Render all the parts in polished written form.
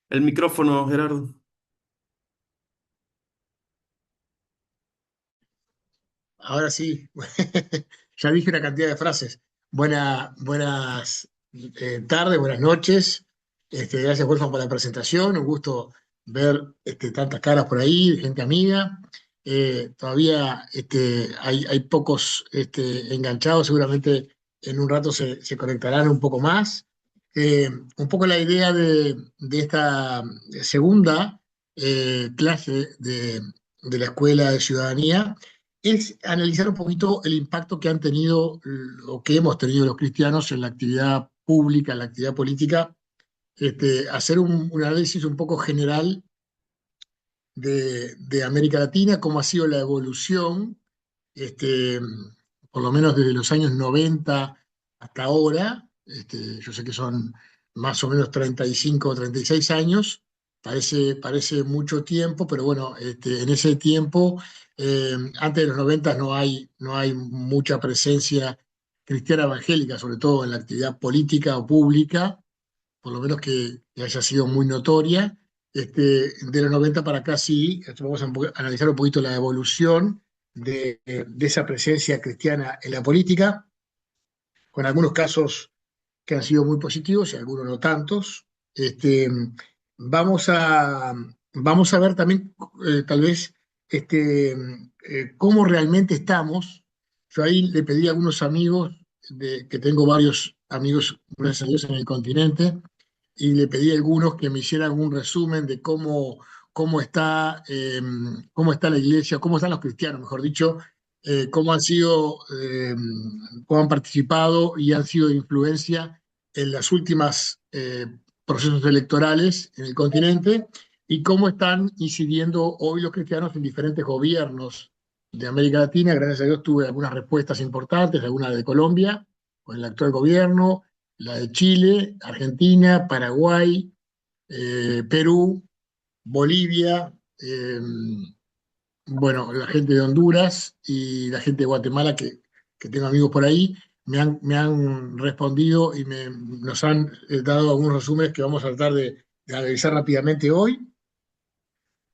El micrófono, Gerardo. Ahora sí, ya dije una cantidad de frases. Buenas tardes, buenas noches. Gracias, Wolfgang, por la presentación. Un gusto ver tantas caras por ahí, gente amiga. Todavía hay pocos enganchados, seguramente en un rato se conectarán un poco más. Un poco la idea de esta segunda clase de la Escuela de Ciudadanía es analizar un poquito el impacto que han tenido o que hemos tenido los cristianos en la actividad pública, en la actividad política, hacer un análisis un poco general de América Latina, cómo ha sido la evolución, este, por lo menos desde los años 90 hasta ahora. Yo sé que son más o menos 35 o 36 años, parece mucho tiempo, pero bueno, en ese tiempo, antes de los 90 no hay mucha presencia cristiana evangélica, sobre todo en la actividad política o pública, por lo menos que haya sido muy notoria. De los 90 para acá sí, vamos a analizar un poquito la evolución de esa presencia cristiana en la política, con algunos casos que han sido muy positivos y algunos no tantos. Este, vamos a, vamos a ver también, tal vez, cómo realmente estamos. Yo ahí le pedí a algunos amigos, que tengo varios amigos, gracias a Dios, en el continente, y le pedí a algunos que me hicieran un resumen de cómo cómo está la iglesia, cómo están los cristianos, mejor dicho, cómo han sido, cómo han participado y han sido de influencia en las últimas procesos electorales en el continente y cómo están incidiendo hoy los cristianos en diferentes gobiernos de América Latina. Gracias a Dios tuve algunas respuestas importantes, algunas de Colombia, con el actual gobierno, la de Chile, Argentina, Paraguay, Perú, Bolivia, bueno, la gente de Honduras y la gente de Guatemala, que tengo amigos por ahí, me han respondido y nos han dado algunos resúmenes que vamos a tratar de analizar rápidamente hoy.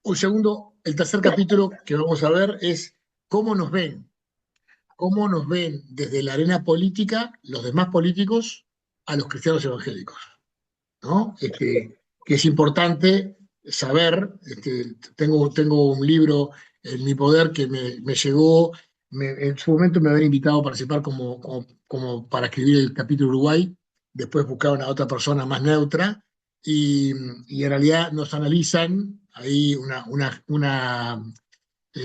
Un segundo, el tercer capítulo que vamos a ver es cómo nos ven, cómo nos ven desde la arena política los demás políticos a los cristianos evangélicos, ¿no? Que es importante saber. Tengo un libro en mi poder que me llegó, en su momento me habían invitado a participar como para escribir el capítulo Uruguay, después buscaron a otra persona más neutra y, y en realidad nos analizan ahí una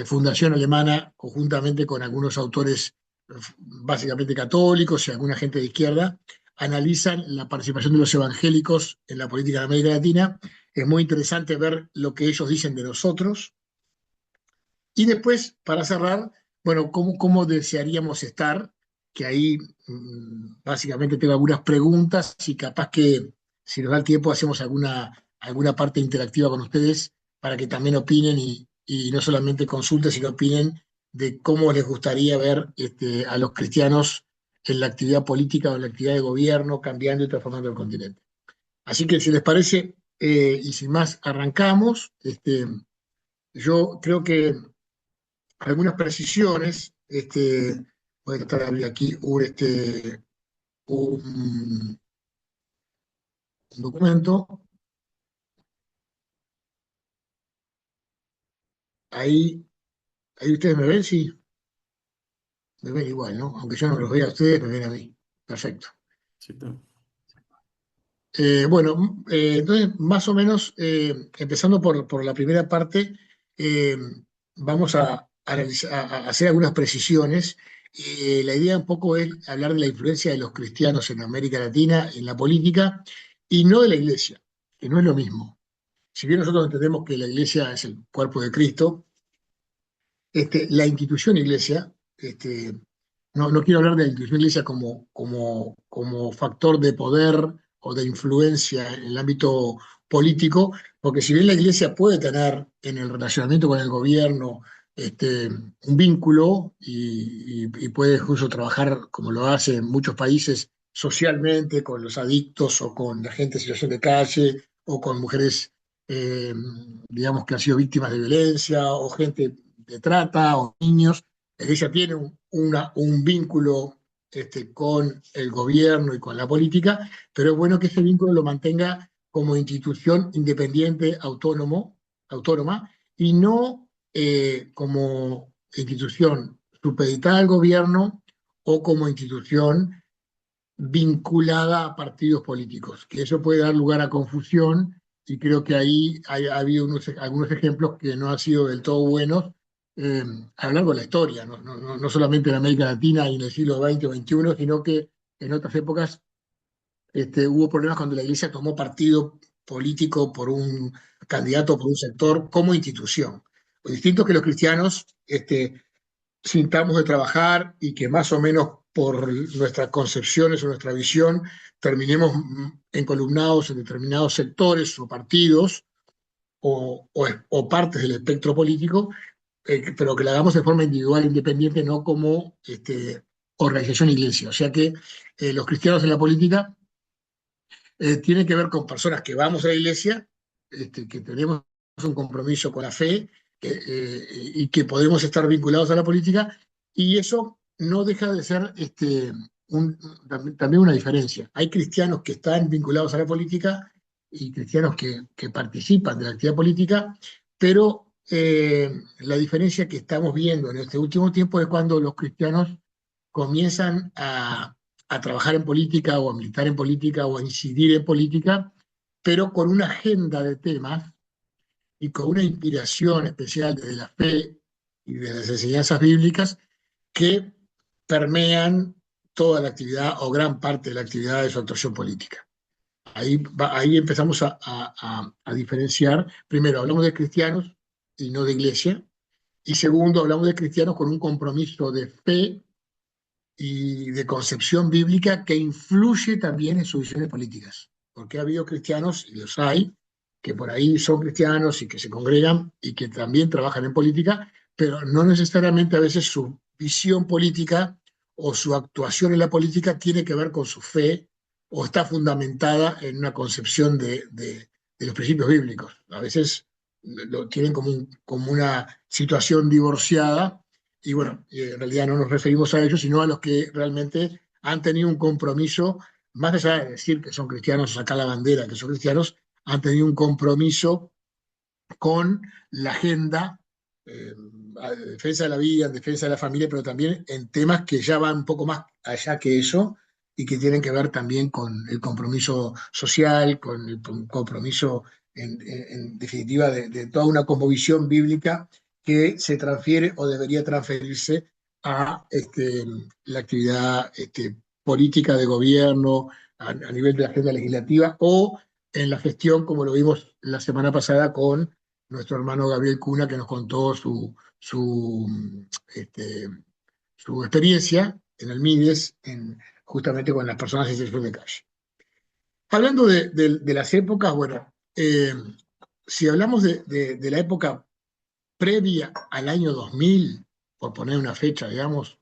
fundación alemana conjuntamente con algunos autores básicamente católicos y alguna gente de izquierda, analizan la participación de los evangélicos en la política de América Latina. Es muy interesante ver lo que ellos dicen de nosotros. Y después, para cerrar, bueno, cómo desearíamos estar, que ahí básicamente tengo algunas preguntas y capaz que si nos da el tiempo hacemos alguna parte interactiva con ustedes para que también opinen y no solamente consulten, sino opinen de cómo les gustaría ver a los cristianos en la actividad política o en la actividad de gobierno, cambiando y transformando el continente. Así que si les parece, y sin más, arrancamos. Yo creo que algunas precisiones. Voy a tratar de abrir aquí un documento. Ahí, ahí ustedes me ven, sí, me ven igual, ¿no? Aunque yo no los vea a ustedes, me ven a mí. Perfecto. Sí, Bueno, entonces, más o menos, empezando por la primera parte, eh, vamos a hacer algunas precisiones. La idea un poco es hablar de la influencia de los cristianos en América Latina, en la política, y no de la iglesia, que no es lo mismo. Si bien nosotros entendemos que la iglesia es el cuerpo de Cristo, la institución iglesia, no quiero hablar de la institución iglesia como factor de poder o de influencia en el ámbito político, porque si bien la iglesia puede tener en el relacionamiento con el gobierno un vínculo y puede incluso trabajar como lo hace en muchos países socialmente con los adictos o con la gente en situación de calle o con mujeres eh, digamos, que han sido víctimas de violencia, o gente de trata, o niños. La Iglesia tiene un vínculo con el gobierno y con la política, pero es bueno que ese vínculo lo mantenga como institución independiente, autónoma, y no como institución supeditada al gobierno o como institución vinculada a partidos políticos, que eso puede dar lugar a confusión, y creo que ahí ha habido algunos ejemplos que no han sido del todo buenos a lo largo de la historia, no solamente en América Latina y en el siglo XX o XXI, sino que en otras épocas hubo problemas cuando la Iglesia tomó partido político por un candidato, por un sector, como institución. Lo distinto es que los cristianos sintamos de trabajar y que más o menos por nuestras concepciones o nuestra visión terminemos encolumnados en determinados sectores o partidos o partes del espectro político, pero que lo hagamos de forma individual, independiente, no como organización iglesia. O sea que los cristianos en la política tienen que ver con personas que vamos a la iglesia, que tenemos un compromiso con la fe, y que podemos estar vinculados a la política, y eso no deja de ser también una diferencia. Hay cristianos que están vinculados a la política y cristianos que participan de la actividad política, pero la diferencia que estamos viendo en este último tiempo es cuando los cristianos comienzan a trabajar en política o a militar en política o a incidir en política, pero con una agenda de temas y con una inspiración especial desde la fe y de las enseñanzas bíblicas que permean toda la actividad o gran parte de la actividad de su actuación política. Ahí empezamos a diferenciar. Primero, hablamos de cristianos y no de iglesia. Y segundo, hablamos de cristianos con un compromiso de fe y de concepción bíblica que influye también en sus visiones políticas. Porque ha habido cristianos, y los hay, que por ahí son cristianos y que se congregan y que también trabajan en política, pero no necesariamente a veces su visión política o su actuación en la política tiene que ver con su fe o está fundamentada en una concepción de los principios bíblicos. A veces lo tienen como una situación divorciada, y bueno, en realidad no nos referimos a ellos, sino a los que realmente han tenido un compromiso, más allá de decir que son cristianos o sacar la bandera que son cristianos, han tenido un compromiso con la agenda en defensa de la vida, en defensa de la familia, pero también en temas que ya van un poco más allá que eso y que tienen que ver también con el compromiso social, con el compromiso, en definitiva, de toda una cosmovisión bíblica que se transfiere o debería transferirse a la actividad política de gobierno, a nivel de la agenda legislativa o en la gestión, como lo vimos la semana pasada con nuestro hermano Gabriel Cuna, que nos contó este, su experiencia en el MIDES, justamente con las personas en situación de calle. Hablando de las épocas, bueno, si hablamos de la época previa al año 2000, por poner una fecha, digamos,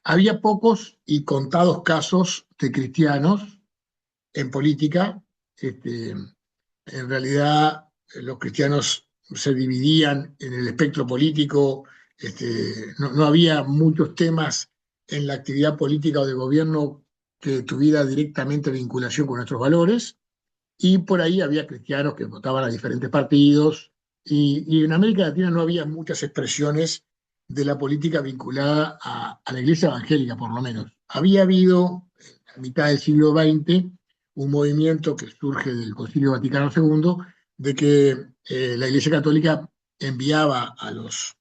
había pocos y contados casos de cristianos en política. En realidad, los cristianos se dividían en el espectro político. No había muchos temas en la actividad política o de gobierno que tuviera directamente vinculación con nuestros valores, y por ahí había cristianos que votaban a diferentes partidos, y en América Latina no había muchas expresiones de la política vinculada a la iglesia evangélica, por lo menos. Había habido, a mitad del siglo XX, un movimiento que surge del Concilio Vaticano II, de que la Iglesia Católica enviaba a los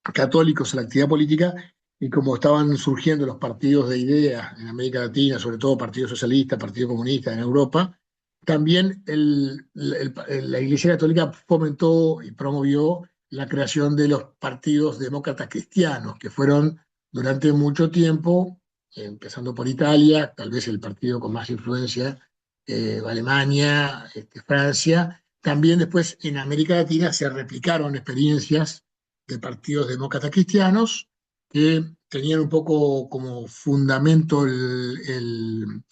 católicos a la actividad política, y como estaban surgiendo los partidos de ideas en América Latina, sobre todo Partido Socialista, Partido Comunista en Europa, también la Iglesia Católica fomentó y promovió la creación de los partidos demócratas cristianos, que fueron durante mucho tiempo, empezando por Italia, tal vez el partido con más influencia, Alemania, Francia. También después en América Latina se replicaron experiencias de partidos demócratas cristianos que tenían un poco como fundamento el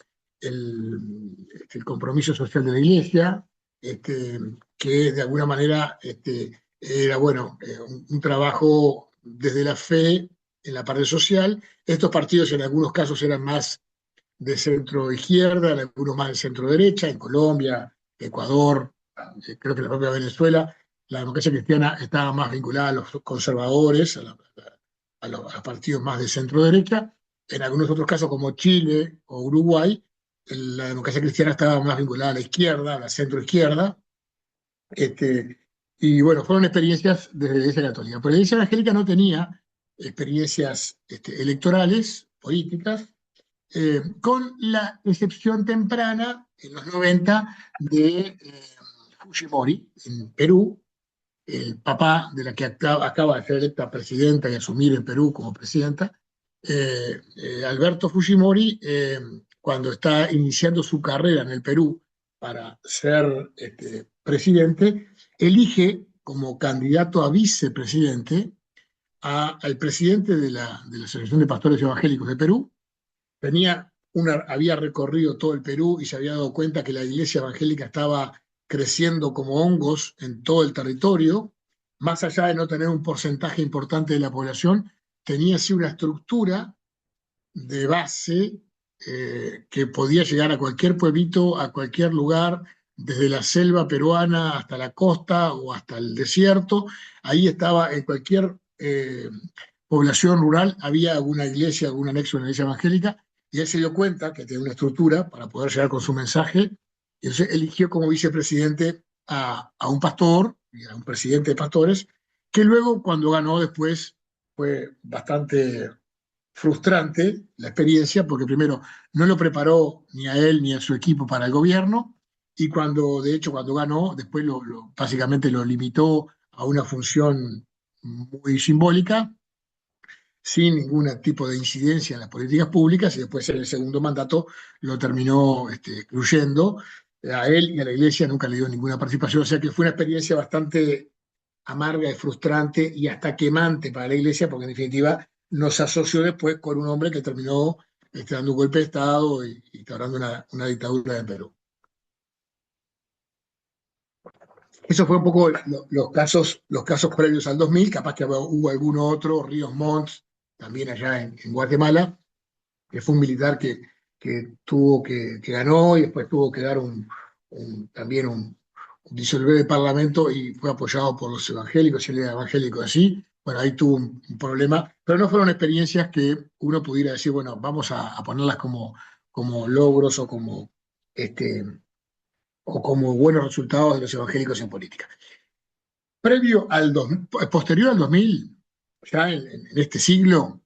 compromiso social de la Iglesia, que de alguna manera era, bueno, un trabajo desde la fe en la parte social. Estos partidos en algunos casos eran más de centro izquierda, en algunos más de centro derecha, en Colombia, Ecuador, creo que en la propia Venezuela, la democracia cristiana estaba más vinculada a los conservadores, a los partidos más de centro derecha. En algunos otros casos, como Chile o Uruguay, la democracia cristiana estaba más vinculada a la izquierda, a la centro izquierda. Este, y bueno, fueron experiencias desde la Iglesia Católica. Pero la Iglesia Evangélica no tenía experiencias electorales, políticas, con la excepción temprana, en los 90, de Fujimori, en Perú, el papá de la que acaba de ser electa presidenta y asumir en Perú como presidenta. Alberto Fujimori, cuando está iniciando su carrera en el Perú para ser presidente, elige como candidato a vicepresidente al presidente de la Asociación de Pastores Evangélicos de Perú. Había recorrido todo el Perú y se había dado cuenta que la iglesia evangélica estaba creciendo como hongos en todo el territorio. Más allá de no tener un porcentaje importante de la población, tenía así una estructura de base que podía llegar a cualquier pueblito, a cualquier lugar, desde la selva peruana hasta la costa o hasta el desierto. Ahí estaba, en cualquier población rural había alguna iglesia, algún anexo de la iglesia evangélica, y él se dio cuenta que tenía una estructura para poder llegar con su mensaje, y entonces eligió como vicepresidente a un pastor, a un presidente de pastores, que luego, cuando ganó después, fue bastante frustrante la experiencia, porque primero no lo preparó ni a él ni a su equipo para el gobierno, y de hecho, cuando ganó, después básicamente lo limitó a una función muy simbólica, sin ningún tipo de incidencia en las políticas públicas, y después en el segundo mandato lo terminó excluyendo. A él y a la iglesia nunca le dio ninguna participación, o sea que fue una experiencia bastante amarga y frustrante y hasta quemante para la iglesia, porque en definitiva nos asoció después con un hombre que terminó dando un golpe de Estado y instaurando una dictadura en Perú. Eso fue un poco los casos previos al 2000, capaz que hubo alguno otro, Ríos Montt, también allá en Guatemala, que fue un militar que ganó y después tuvo que dar también un disolver el parlamento y fue apoyado por los evangélicos, y él era evangélico así. Bueno, ahí tuvo un problema, pero no fueron experiencias que uno pudiera decir, bueno, vamos a ponerlas como logros este, o como buenos resultados de los evangélicos en política. Posterior al 2000, ya en este siglo,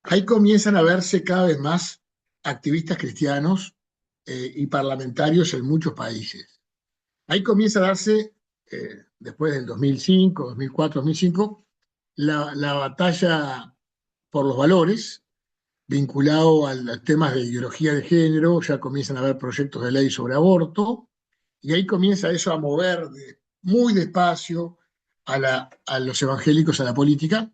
ahí comienzan a verse cada vez más activistas cristianos y parlamentarios en muchos países. Ahí comienza a darse, después del 2005, 2004, 2005, la batalla por los valores, vinculado a los temas de ideología de género. Ya comienzan a haber proyectos de ley sobre aborto, y ahí comienza eso a mover muy despacio a los evangélicos a la política.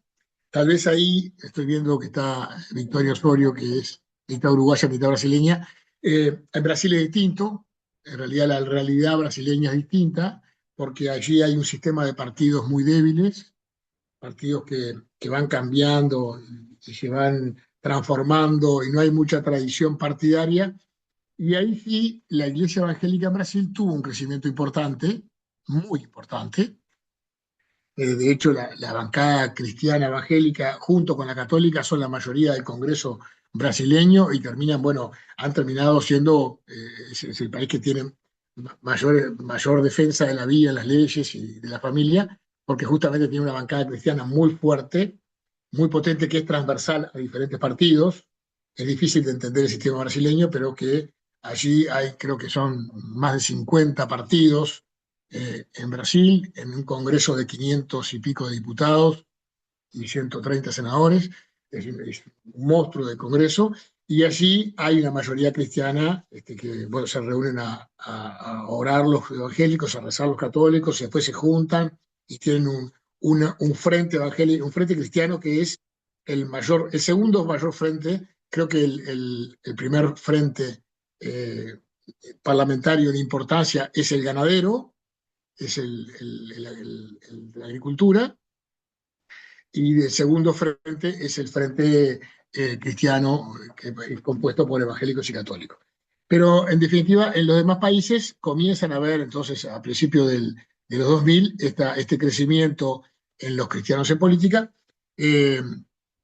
Tal vez ahí estoy viendo que está Victoria Osorio, que es mitad uruguaya, mitad brasileña. En Brasil es distinto, en realidad la realidad brasileña es distinta, porque allí hay un sistema de partidos muy débiles, partidos que van cambiando y se van transformando, y no hay mucha tradición partidaria. Y ahí sí, la iglesia evangélica en Brasil tuvo un crecimiento importante, muy importante. De hecho, la bancada cristiana evangélica, junto con la católica, son la mayoría del Congreso brasileño, y bueno, han terminado siendo, es el país que tiene mayor defensa de la vida, las leyes y de la familia, porque justamente tiene una bancada cristiana muy fuerte, muy potente, que es transversal a diferentes partidos. Es difícil de entender el sistema brasileño, pero que allí creo que son más de 50 partidos en Brasil, en un Congreso de 500 y pico de diputados y 130 senadores. Es un monstruo de Congreso, y allí hay una mayoría cristiana que bueno, se reúnen a orar los evangélicos, a rezar los católicos, y después se juntan y tienen un frente evangélico, un frente cristiano que es el segundo mayor frente. Creo que el primer frente parlamentario de importancia es el ganadero, es la agricultura, y el segundo frente es el frente cristiano, que es compuesto por evangélicos y católicos. Pero en definitiva, en los demás países comienzan a ver entonces a principios de los 2000 este crecimiento en los cristianos en política, eh,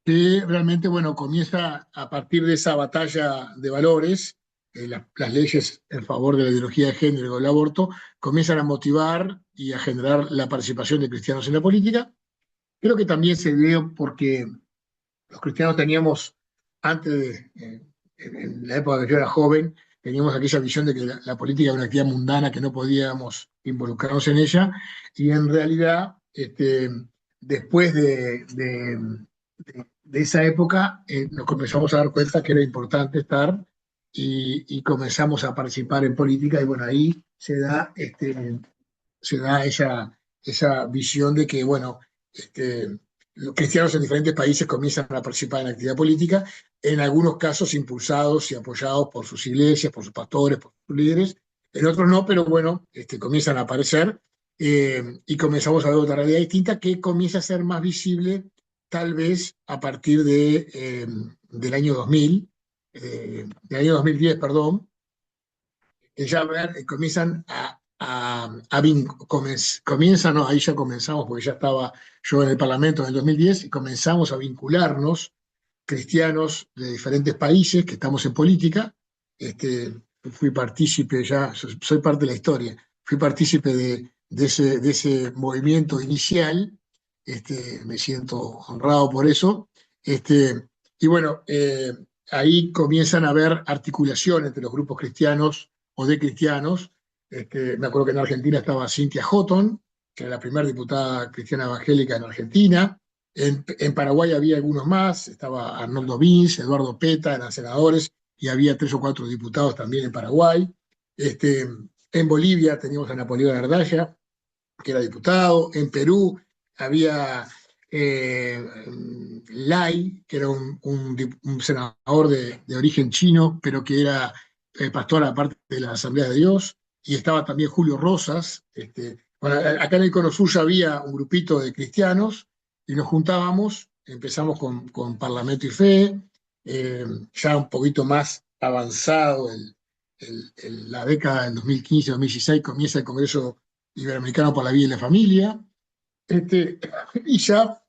que realmente, bueno, comienza a partir de esa batalla de valores, las leyes en favor de la ideología de género y el aborto, comienzan a motivar y a generar la participación de cristianos en la política. Creo que también se dio porque los cristianos teníamos, antes en la época que yo era joven, teníamos aquella visión de que la política era una actividad mundana, que no podíamos involucrarnos en ella, y en realidad, después de esa época, nos comenzamos a dar cuenta que era importante estar y comenzamos a participar en política, y bueno, ahí se da esa visión de que, bueno, los cristianos en diferentes países comienzan a participar en la actividad política, en algunos casos impulsados y apoyados por sus iglesias, por sus pastores, por sus líderes, en otros no, pero bueno, comienzan a aparecer, y comenzamos a ver otra realidad distinta que comienza a ser más visible tal vez a partir del año 2000, del año 2010, perdón, que ya comienzan comienzan, no, ahí ya comenzamos, porque ya estaba yo en el Parlamento en el 2010, y comenzamos a vincularnos cristianos de diferentes países que estamos en política. Fui partícipe, ya soy parte de la historia, fui partícipe de ese movimiento inicial. Me siento honrado por eso. Y bueno, ahí comienzan a haber articulación entre los grupos cristianos o de cristianos. Me acuerdo que en Argentina estaba Cynthia Houghton, que era la primera diputada cristiana evangélica en Argentina. En Paraguay había algunos más, estaba Arnoldo Vince, Eduardo Peta, eran senadores, y había 3 o 4 diputados también en Paraguay. En Bolivia teníamos a Napoleón Ardaya, que era diputado. En Perú había Lai, que era un senador de origen chino, pero que era pastor aparte de la Asamblea de Dios. Y estaba también Julio Rosas. Bueno, acá en el Cono Sur ya había un grupito de cristianos y nos juntábamos. Empezamos con Parlamento y Fe, ya un poquito más avanzado la década del 2015-2016 comienza el Congreso Iberoamericano por la Vida y la Familia. Y ya,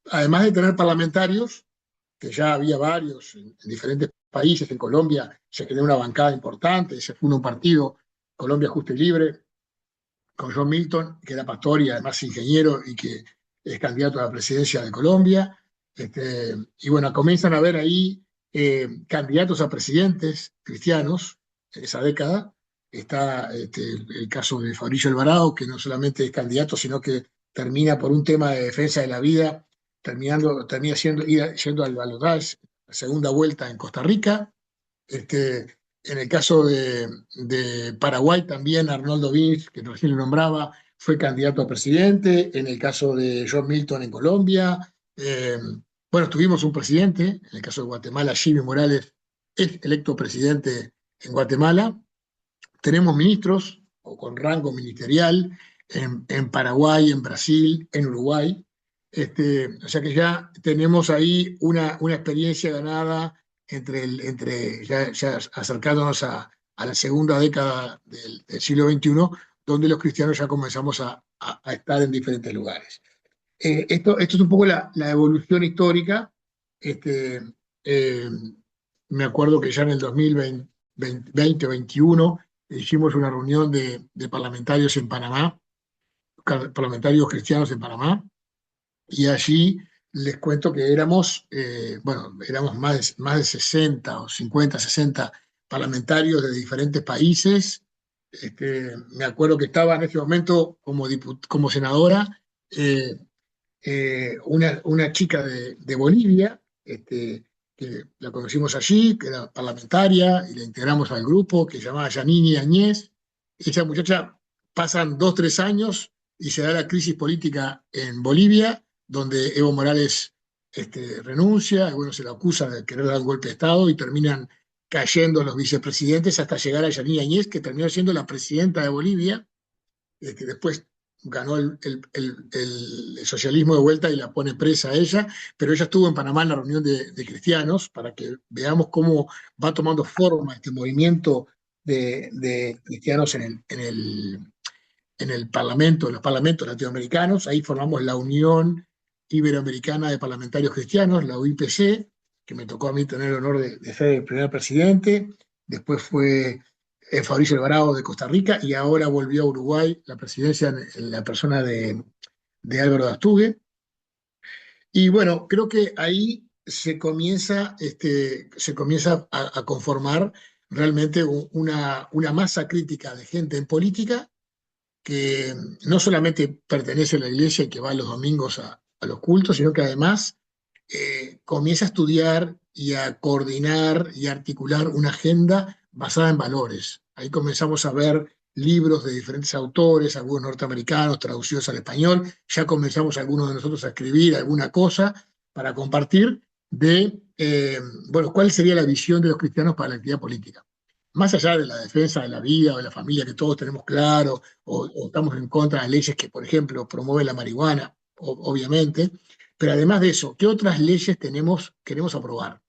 además de tener parlamentarios, que ya había varios en diferentes países, en Colombia se creó una bancada importante, se fundó un partido, Colombia Justa y Libre, con John Milton, que era pastor y además ingeniero y que es candidato a la presidencia de Colombia. Y bueno, comienzan a haber ahí candidatos a presidentes cristianos en esa década. Está el caso de Fabricio Alvarado, que no solamente es candidato, sino que termina por un tema de defensa de la vida, termina yendo al balotaje, la segunda vuelta en Costa Rica. En el caso de Paraguay también Arnoldo Vince, que recién lo nombraba, fue candidato a presidente. En el caso de John Milton en Colombia. Bueno, tuvimos un presidente, en el caso de Guatemala, Jimmy Morales es electo presidente en Guatemala. Tenemos ministros o con rango ministerial en Paraguay, en Brasil, en Uruguay. O sea que ya tenemos ahí una experiencia ganada ya acercándonos a la segunda década del siglo XXI, donde los cristianos ya comenzamos a estar en diferentes lugares. Esto es un poco la evolución histórica. Este, eh, Me acuerdo que ya en el 2020 o 2021 hicimos una reunión de parlamentarios en Panamá, parlamentarios cristianos en Panamá, y allí les cuento que éramos más de 60 o 50, 60 parlamentarios de diferentes países. Me acuerdo que estaba en ese momento como senadora una chica de Bolivia, que la conocimos allí, que era parlamentaria, y la integramos al grupo, que se llamaba Yanini Añez. Esa muchacha, pasan 2, 3 años y se da la crisis política en Bolivia, donde Evo Morales renuncia, y bueno, se la acusa de querer dar un golpe de Estado, y terminan cayendo los vicepresidentes hasta llegar a Yanine Áñez, que terminó siendo la presidenta de Bolivia, que después ganó el socialismo de vuelta y la pone presa a ella, pero ella estuvo en Panamá en la reunión de cristianos para que veamos cómo va tomando forma este movimiento de cristianos en el parlamento, en los parlamentos latinoamericanos. Ahí formamos la Unión Iberoamericana de Parlamentarios Cristianos, la UIPC, que me tocó a mí tener el honor de ser el primer presidente. Después fue Fabricio Alvarado de Costa Rica y ahora volvió a Uruguay la presidencia en la persona de Álvaro de Astugue. Y bueno, creo que ahí se comienza a conformar realmente una masa crítica de gente en política que no solamente pertenece a la iglesia y que va los domingos a los cultos, sino que además comienza a estudiar y a coordinar y a articular una agenda basada en valores. Ahí comenzamos a ver libros de diferentes autores, algunos norteamericanos traducidos al español, ya comenzamos algunos de nosotros a escribir alguna cosa para compartir bueno, cuál sería la visión de los cristianos para la actividad política. Más allá de la defensa de la vida o de la familia que todos tenemos claro, o estamos en contra de las leyes que, por ejemplo, promueven la marihuana, obviamente, pero además de eso, ¿qué otras leyes queremos aprobar?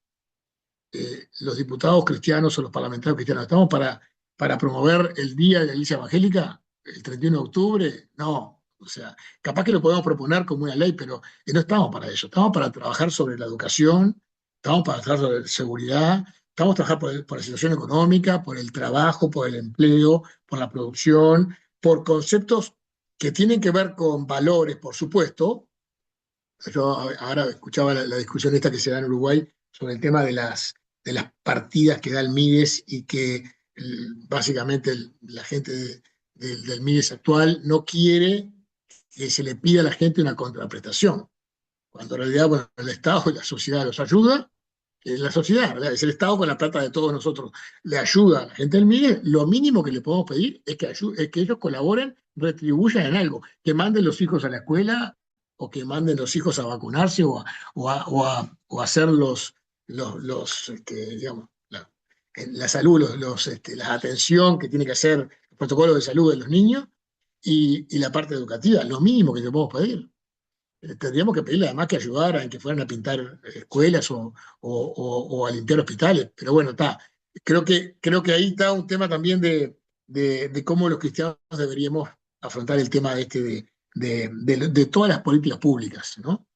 Los diputados cristianos o los parlamentarios cristianos, ¿estamos para promover el Día de la Iglesia Evangélica el 31 de octubre? No, o sea, capaz que lo podemos proponer como una ley, pero no estamos para eso, estamos para trabajar sobre la educación, estamos para trabajar sobre seguridad, estamos trabajando por la situación económica, por el trabajo, por el empleo, por la producción, por conceptos que tienen que ver con valores, por supuesto. Yo ahora escuchaba la discusión esta que se da en Uruguay sobre el tema de las partidas que da el Mides y que básicamente la gente del Mides actual no quiere que se le pida a la gente una contraprestación, cuando en realidad, bueno, el Estado y la sociedad los ayuda, es la sociedad, ¿verdad? Es el Estado con la plata de todos nosotros, le ayuda a la gente del Mides. Lo mínimo que le podemos pedir es que ellos colaboren, retribuyan en algo, que manden los hijos a la escuela o que manden los hijos a vacunarse o a hacer digamos, la salud, la atención que tiene que hacer el protocolo de salud de los niños y la parte educativa, lo mínimo que le podemos pedir. Tendríamos que pedirle además que ayudaran, que fueran a pintar escuelas o a limpiar hospitales, pero bueno, está. Creo que ahí está un tema también de cómo los cristianos deberíamos afrontar el tema de todas las políticas públicas, ¿no?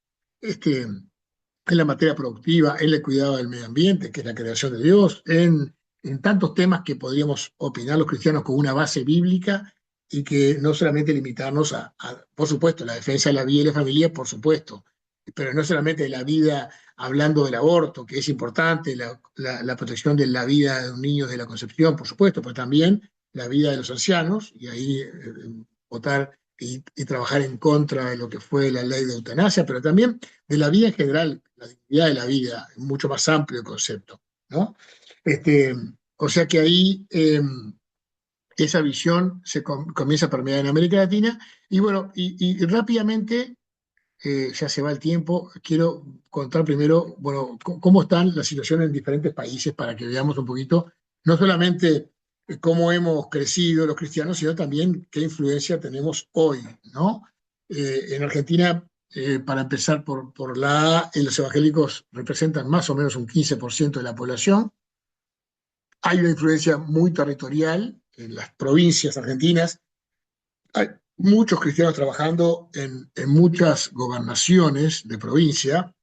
En la materia productiva, en el cuidado del medio ambiente, que es la creación de Dios, en tantos temas que podríamos opinar los cristianos con una base bíblica y que no solamente limitarnos por supuesto, la defensa de la vida y la familia, por supuesto, pero no solamente de la vida hablando del aborto, que es importante, la protección de la vida de un niño desde la concepción, por supuesto, pero también la vida de los ancianos, y ahí votar y trabajar en contra de lo que fue la ley de eutanasia, pero también de la vida en general, la dignidad de la vida, mucho más amplio el concepto, ¿no? Este, o sea que ahí esa visión comienza a permear en América Latina y bueno, y rápidamente, ya se va el tiempo, quiero contar primero, bueno, cómo están las situaciones en diferentes países para que veamos un poquito, no solamente cómo hemos crecido los cristianos, sino también qué influencia tenemos hoy, ¿no? En Argentina, para empezar por la A, los evangélicos representan más o menos un 15% de la población. Hay una influencia muy territorial en las provincias argentinas. Hay muchos cristianos trabajando en muchas gobernaciones de provincia,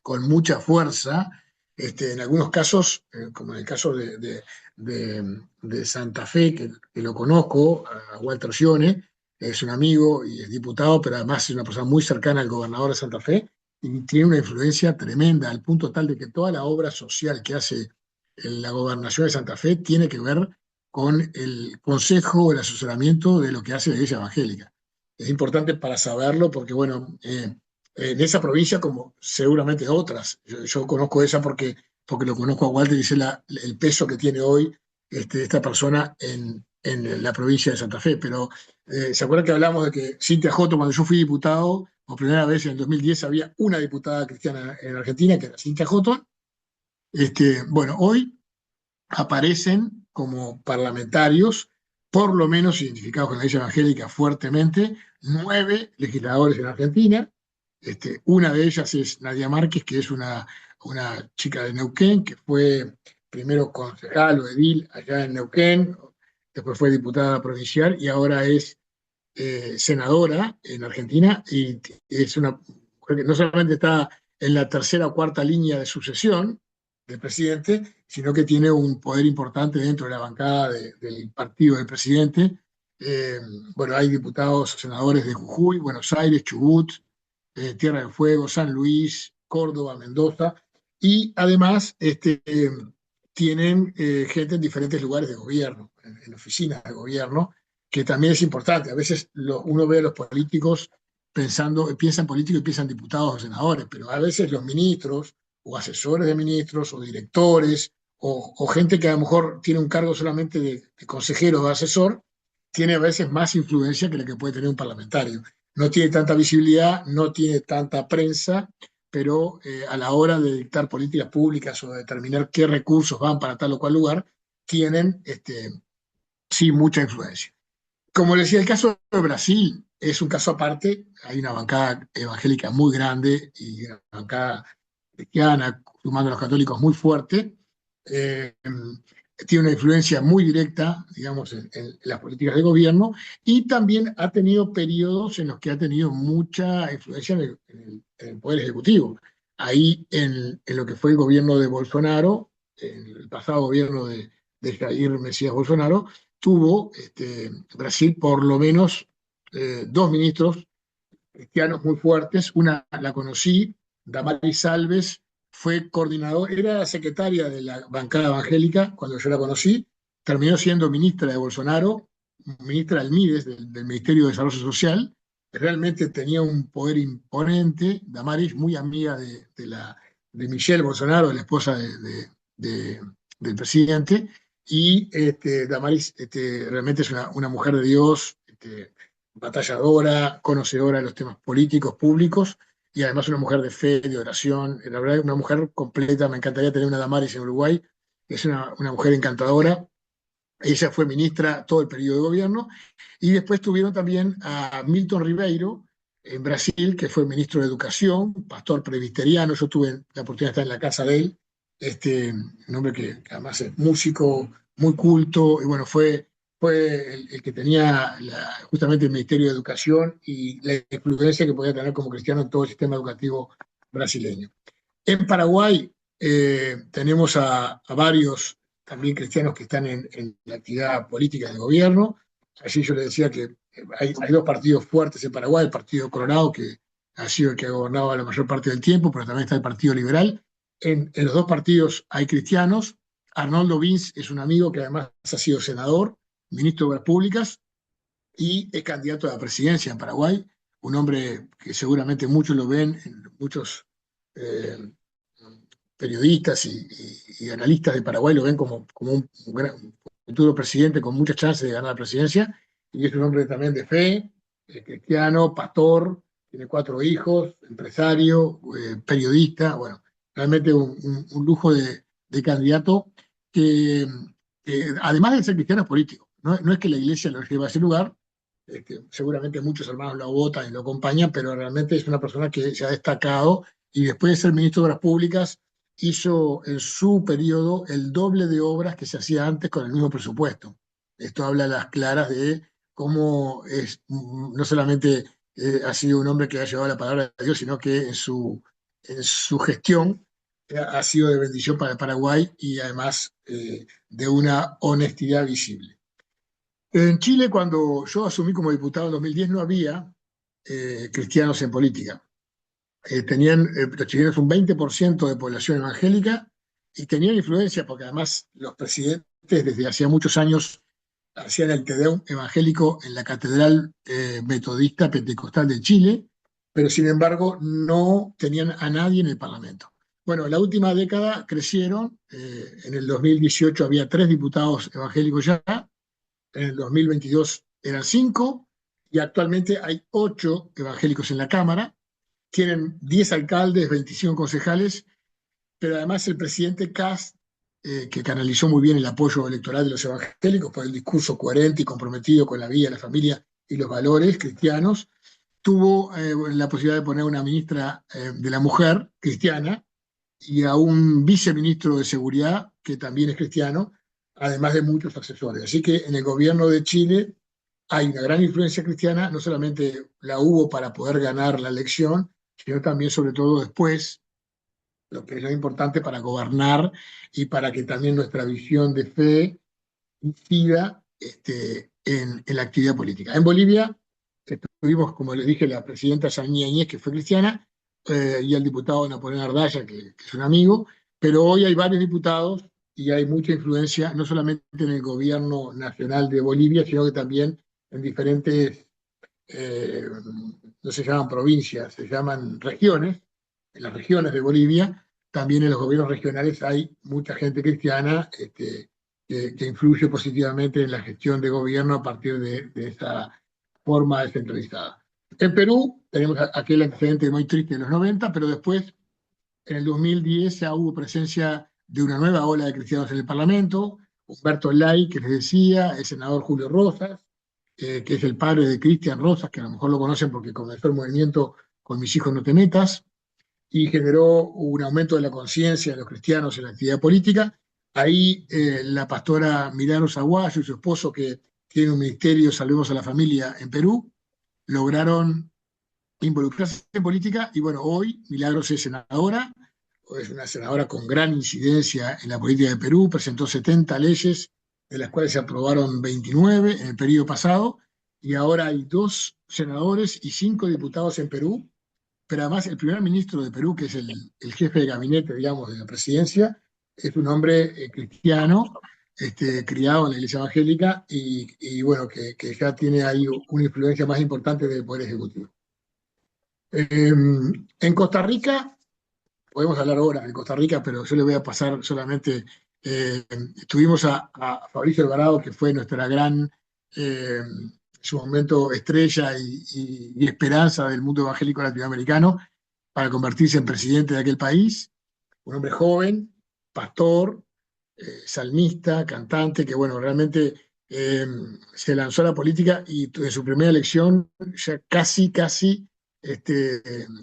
con mucha fuerza. En algunos casos, como en el caso de Santa Fe, que lo conozco, a Walter Scione, es un amigo y es diputado, pero además es una persona muy cercana al gobernador de Santa Fe, y tiene una influencia tremenda, al punto tal de que toda la obra social que hace en la gobernación de Santa Fe tiene que ver con el consejo, el asesoramiento de lo que hace la Iglesia Evangélica. Es importante para saberlo porque, bueno, en esa provincia, como seguramente otras, yo conozco esa porque lo conozco a Walter y sé el peso que tiene hoy esta persona en la provincia de Santa Fe. Pero ¿se acuerdan que hablamos de que Cintia Joto, cuando yo fui diputado, por primera vez en el 2010, había una diputada cristiana en Argentina, que era Cintia Joto? Bueno, hoy aparecen como parlamentarios, por lo menos identificados con la Iglesia Evangélica fuertemente, 9 legisladores en Argentina. Una de ellas es Nadia Márquez, que es una chica de Neuquén, que fue primero concejal o edil allá en Neuquén, después fue diputada provincial y ahora es senadora en Argentina, y es una mujer que no solamente está en la tercera o cuarta línea de sucesión del presidente, sino que tiene un poder importante dentro de la bancada del partido del presidente. Eh, bueno, hay diputados, senadores de Jujuy, Buenos Aires, Chubut, Tierra del Fuego, San Luis, Córdoba, Mendoza, y además tienen gente en diferentes lugares de gobierno, en oficinas de gobierno, que también es importante. A veces uno ve a los políticos piensan políticos y piensan diputados o senadores, pero a veces los ministros o asesores de ministros o directores o gente que a lo mejor tiene un cargo solamente de consejero o de asesor, tiene a veces más influencia que la que puede tener un parlamentario. No tiene tanta visibilidad, no tiene tanta prensa, pero a la hora de dictar políticas públicas o de determinar qué recursos van para tal o cual lugar, tienen sí mucha influencia. Como les decía, el caso de Brasil es un caso aparte. Hay una bancada evangélica muy grande y una bancada cristiana, sumando a los católicos, muy fuerte. Eh, Tiene una influencia muy directa, digamos, en las políticas de gobierno, y también ha tenido periodos en los que ha tenido mucha influencia en el Poder Ejecutivo. Ahí en lo que fue el gobierno de Bolsonaro, en el pasado gobierno de Jair Mesías Bolsonaro, tuvo Brasil por lo menos dos ministros cristianos muy fuertes. Una la conocí, Damaris Alves, fue coordinador, era secretaria de la bancada evangélica cuando yo la conocí, terminó siendo ministra de Bolsonaro, ministra del MIDES, del Ministerio de Desarrollo Social. Realmente tenía un poder imponente. Damaris, muy amiga de Michelle Bolsonaro, la esposa de, del presidente, y Damaris realmente es una mujer de Dios, batalladora, conocedora de los temas políticos, públicos, y además una mujer de fe, de oración. La verdad, una mujer completa. Me encantaría tener una Damaris en Uruguay. Es una mujer encantadora. Ella fue ministra todo el periodo de gobierno. Y después tuvieron también a Milton Ribeiro en Brasil, que fue ministro de Educación, pastor presbiteriano. Yo tuve la oportunidad de estar en la casa de él. Un hombre que además es músico, muy culto, y bueno, fue el que tenía justamente el Ministerio de Educación y la influencia que podía tener como cristiano en todo el sistema educativo brasileño. En Paraguay tenemos a varios también cristianos que están en la actividad política del gobierno. Allí yo le decía que hay dos partidos fuertes en Paraguay: el Partido Colorado, que ha sido el que ha gobernado la mayor parte del tiempo, pero también está el Partido Liberal. En los dos partidos hay cristianos. Arnoldo Vince es un amigo que además ha sido senador, ministro de Obras Públicas, y es candidato a la presidencia en Paraguay. Un hombre que seguramente muchos lo ven, muchos eh, periodistas y analistas de Paraguay lo ven como un futuro presidente con muchas chances de ganar la presidencia. Y es un hombre también de fe, cristiano, pastor, tiene 4 hijos, empresario, periodista. Bueno, realmente un lujo de candidato que, además de ser cristiano, es político. No es que la iglesia lo lleve a ese lugar. Seguramente muchos hermanos lo votan y lo acompañan, pero realmente es una persona que se ha destacado, y después de ser ministro de Obras Públicas hizo en su periodo el doble de obras que se hacía antes con el mismo presupuesto. Esto habla a las claras de cómo no solamente ha sido un hombre que ha llevado la palabra de Dios, sino que en su gestión ha sido de bendición para Paraguay, y además de una honestidad visible. En Chile, cuando yo asumí como diputado en 2010, no había cristianos en política. Tenían los chilenos un 20% de población evangélica, y tenían influencia porque además los presidentes desde hacía muchos años hacían el Tedeum evangélico en la Catedral Metodista Pentecostal de Chile, pero sin embargo no tenían a nadie en el Parlamento. Bueno, en la última década crecieron. En el 2018 había 3 diputados evangélicos ya, en el 2022 eran 5, y actualmente hay 8 evangélicos en la Cámara. Tienen 10 alcaldes, 25 concejales, pero además el presidente Kast que canalizó muy bien el apoyo electoral de los evangélicos por el discurso coherente y comprometido con la vida, la familia y los valores cristianos. Tuvo la posibilidad de poner una ministra de la mujer cristiana y a un viceministro de seguridad que también es cristiano, además de muchos asesores. Así que en el gobierno de Chile hay una gran influencia cristiana, no solamente la hubo para poder ganar la elección, sino también, sobre todo después, lo que es lo importante para gobernar y para que también nuestra visión de fe incida en la actividad política. En Bolivia tuvimos, como les dije, la presidenta Yanina Añez, que fue cristiana, y el diputado Napoleón Ardaya, que es un amigo, pero hoy hay varios diputados y hay mucha influencia, no solamente en el gobierno nacional de Bolivia, sino que también en diferentes, eh, no se llaman provincias, se llaman regiones, en las regiones de Bolivia, también en los gobiernos regionales hay mucha gente cristiana que influye positivamente en la gestión de gobierno a partir de esa forma descentralizada. En Perú tenemos aquel antecedente muy triste de los 90, pero después, en el 2010, ya hubo presencia de una nueva ola de cristianos en el Parlamento. Humberto Lay, que les decía, el senador Julio Rosas, que es el padre de Cristian Rosas, que a lo mejor lo conocen porque comenzó el movimiento Con mis hijos no te metas, y generó un aumento de la conciencia de los cristianos en la actividad política. Ahí la pastora Milagros Aguayo y su esposo, que tiene un ministerio, Salvemos a la Familia, en Perú, lograron involucrarse en política y bueno, hoy Milagros es senadora, es una senadora con gran incidencia en la política de Perú, presentó 70 leyes, de las cuales se aprobaron 29 en el periodo pasado, y ahora hay 2 senadores y 5 diputados en Perú, pero además el primer ministro de Perú, que es el jefe de gabinete, digamos, de la presidencia, es un hombre cristiano, criado en la iglesia evangélica y bueno, que ya tiene ahí una influencia más importante del Poder Ejecutivo. En Costa Rica, podemos hablar ahora de Costa Rica, pero yo le voy a pasar solamente, tuvimos a Fabricio Alvarado, que fue nuestra gran, en su momento, estrella y esperanza del mundo evangélico latinoamericano, para convertirse en presidente de aquel país, un hombre joven, pastor, salmista, cantante, que bueno, realmente se lanzó a la política y en su primera elección ya casi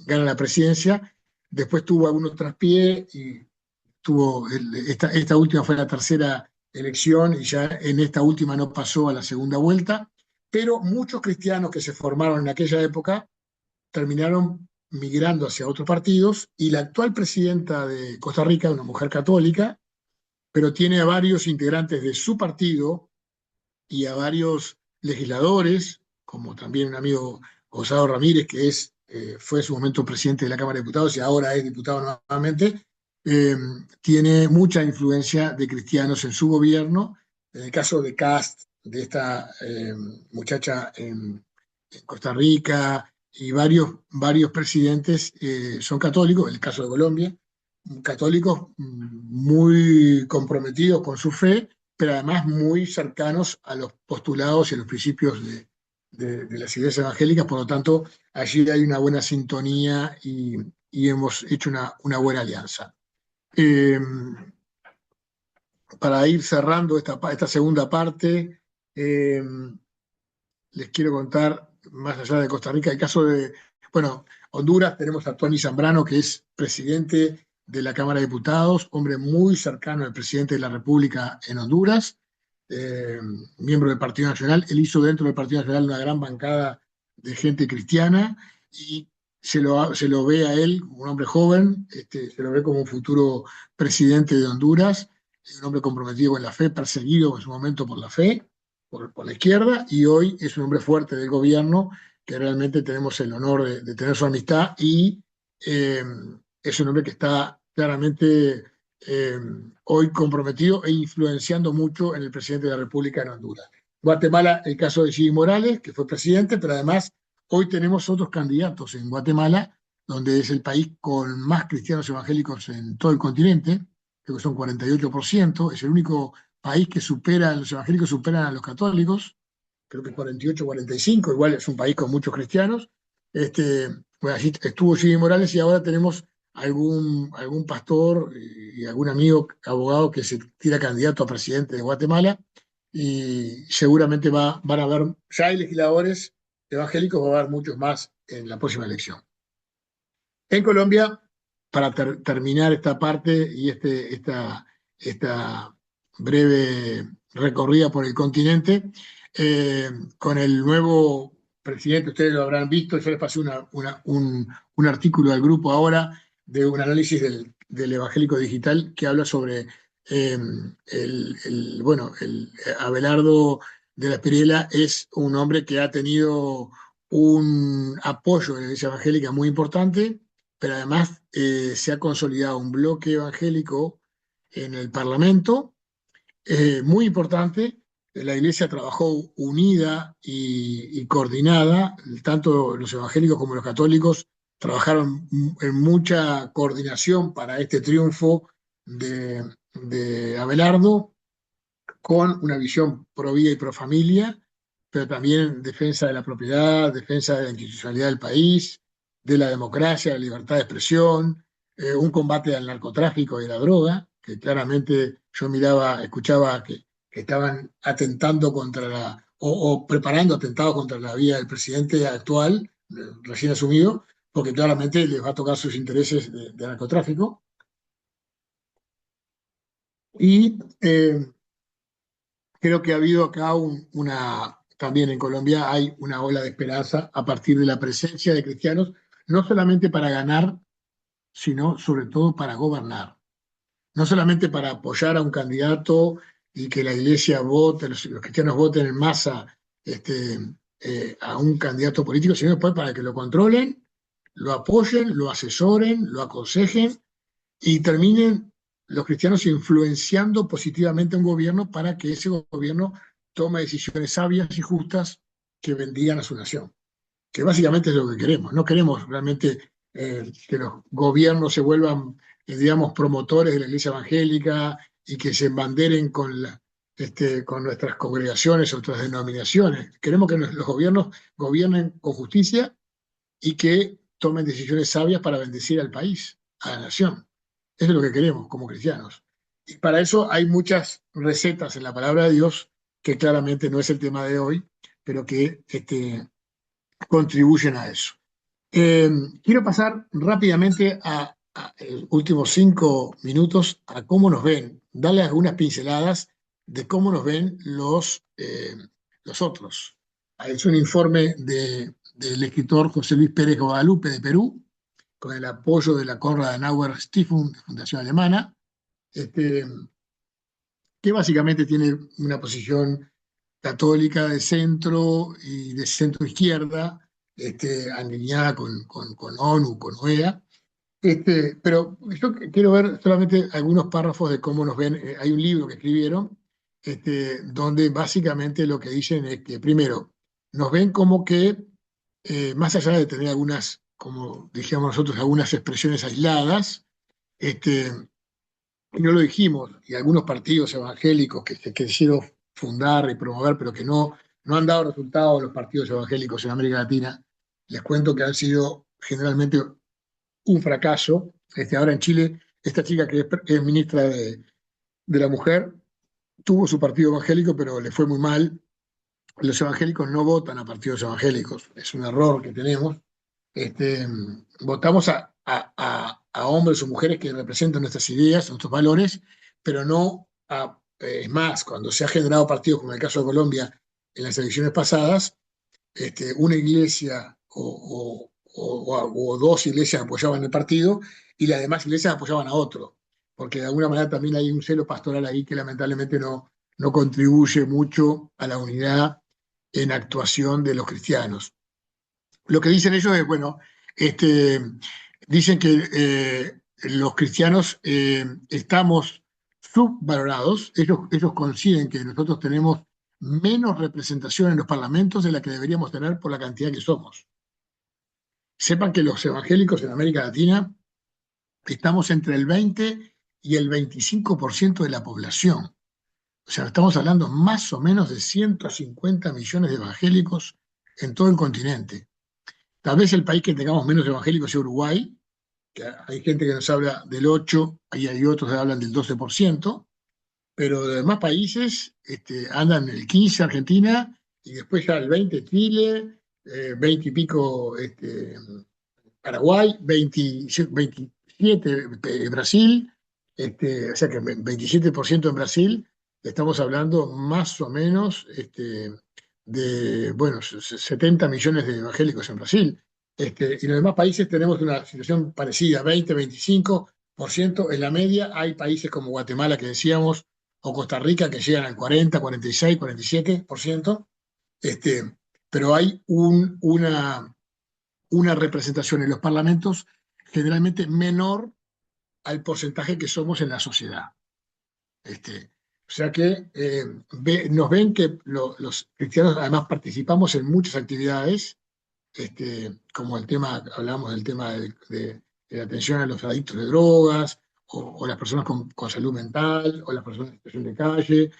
gana la presidencia. Después tuvo algunos traspiés y esta última fue la tercera elección y ya en esta última no pasó a la segunda vuelta, pero muchos cristianos que se formaron en aquella época terminaron migrando hacia otros partidos y la actual presidenta de Costa Rica, una mujer católica, pero tiene a varios integrantes de su partido y a varios legisladores, como también un amigo Gonzalo Ramírez, que fue en su momento presidente de la Cámara de Diputados y ahora es diputado nuevamente, tiene mucha influencia de cristianos en su gobierno. En el caso de Cast, de esta muchacha en Costa Rica, y varios presidentes son católicos, en el caso de Colombia, católicos muy comprometidos con su fe, pero además muy cercanos a los postulados y a los principios de las iglesias evangélicas. Por lo tanto, allí hay una buena sintonía y hemos hecho una buena alianza. Para ir cerrando esta segunda parte, les quiero contar, más allá de Costa Rica, el caso de, bueno, Honduras. Tenemos a Tony Zambrano, que es presidente de la Cámara de Diputados, hombre muy cercano al presidente de la República en Honduras, miembro del Partido Nacional. Él hizo dentro del Partido Nacional una gran bancada de gente cristiana y se lo ve a él, un hombre joven, se lo ve como un futuro presidente de Honduras, un hombre comprometido con la fe, perseguido en su momento por la fe, por la izquierda, y hoy es un hombre fuerte del gobierno, que realmente tenemos el honor de tener su amistad, y es un hombre que está claramente hoy comprometido e influenciando mucho en el presidente de la República en Honduras. Guatemala, el caso de Jimmy Morales, que fue presidente, pero además hoy tenemos otros candidatos en Guatemala, donde es el país con más cristianos evangélicos en todo el continente, creo que son 48%, es el único país que los evangélicos superan a los católicos, creo que 48, 45, igual es un país con muchos cristianos. Bueno, allí estuvo Jimmy Morales y ahora tenemos algún pastor y algún amigo abogado que se tira candidato a presidente de Guatemala, y seguramente van a haber, ya hay legisladores evangélicos, va a haber muchos más en la próxima elección. En Colombia, para terminar esta parte y esta breve recorrida por el continente, con el nuevo presidente, ustedes lo habrán visto, yo les pasé un artículo al grupo ahora de un análisis del Evangélico Digital que habla sobre el Abelardo de la Espriella es un hombre que ha tenido un apoyo en la Iglesia Evangélica muy importante, pero además se ha consolidado un bloque evangélico en el Parlamento muy importante. La Iglesia trabajó unida y coordinada, tanto los evangélicos como los católicos trabajaron en mucha coordinación para este triunfo de Abelardo, con una visión pro vida y pro familia, pero también en defensa de la propiedad, defensa de la institucionalidad del país, de la democracia, la libertad de expresión, un combate al narcotráfico y la droga, que claramente yo miraba, escuchaba que estaban atentando o preparando atentados contra la vida del presidente actual, recién asumido, porque claramente les va a tocar sus intereses de narcotráfico. Y creo que ha habido acá también en Colombia hay una ola de esperanza a partir de la presencia de cristianos, no solamente para ganar, sino sobre todo para gobernar. No solamente para apoyar a un candidato y que la iglesia vote, los cristianos voten en masa a un candidato político, sino después para que lo controlen, lo apoyen, lo asesoren, lo aconsejen y terminen los cristianos influenciando positivamente a un gobierno para que ese gobierno tome decisiones sabias y justas que bendigan a su nación, que básicamente es lo que queremos. No queremos realmente que los gobiernos se vuelvan, digamos, promotores de la iglesia evangélica y que se embanderen con nuestras congregaciones, otras denominaciones. Queremos que los gobiernos gobiernen con justicia y que tomen decisiones sabias para bendecir al país, a la nación. Eso es lo que queremos como cristianos. Y para eso hay muchas recetas en la palabra de Dios, que claramente no es el tema de hoy, pero que contribuyen a eso. Quiero pasar rápidamente a los últimos 5 minutos a cómo nos ven, darle algunas pinceladas de cómo nos ven los otros. Es un informe del escritor José Luis Pérez Guadalupe de Perú, con el apoyo de la Konrad Adenauer Stiftung, Fundación Alemana, que básicamente tiene una posición católica de centro y de centro izquierda, alineada con ONU, con OEA. Pero yo quiero ver solamente algunos párrafos de cómo nos ven. Hay un libro que escribieron, donde básicamente lo que dicen es que, primero, nos ven como que, más allá de tener algunas, como dijimos nosotros, algunas expresiones aisladas, y no lo dijimos, y algunos partidos evangélicos que se quisieron fundar y promover, pero que no han dado resultados los partidos evangélicos en América Latina, les cuento que han sido generalmente un fracaso. Ahora en Chile, esta chica que es ministra de la Mujer tuvo su partido evangélico, pero le fue muy mal. Los evangélicos no votan a partidos evangélicos, es un error que tenemos. Votamos a hombres o mujeres que representan nuestras ideas, nuestros valores, pero no es más, cuando se ha generado partidos, como en el caso de Colombia, en las elecciones pasadas, una iglesia o dos iglesias apoyaban el partido y las demás iglesias apoyaban a otro, porque de alguna manera también hay un celo pastoral ahí que lamentablemente no contribuye mucho a la unidad en actuación de los cristianos. Lo que dicen ellos es, bueno, dicen que los cristianos estamos subvalorados. Ellos coinciden que nosotros tenemos menos representación en los parlamentos de la que deberíamos tener por la cantidad que somos. Sepan que los evangélicos en América Latina estamos entre el 20 y el 25% de la población. O sea, estamos hablando más o menos de 150 millones de evangélicos en todo el continente. Tal vez el país que tengamos menos evangélicos sea Uruguay, que hay gente que nos habla del 8%, y hay otros que hablan del 12%, pero de demás países andan el 15% Argentina, y después ya el 20% Chile, 20 y pico Paraguay, 27 Brasil, o sea que 27% en Brasil, estamos hablando más o menos de, bueno, 70 millones de evangélicos en Brasil. Y en los demás países tenemos una situación parecida, 20-25% en la media. Hay países como Guatemala, que decíamos, o Costa Rica, que llegan al 40, 46, 47%, pero hay una representación en los parlamentos generalmente menor al porcentaje que somos en la sociedad. O sea que nos ven que los cristianos además participamos en muchas actividades, como el tema, hablamos del tema de la atención a los adictos de drogas, o las personas con salud mental, o las personas en situación de calle,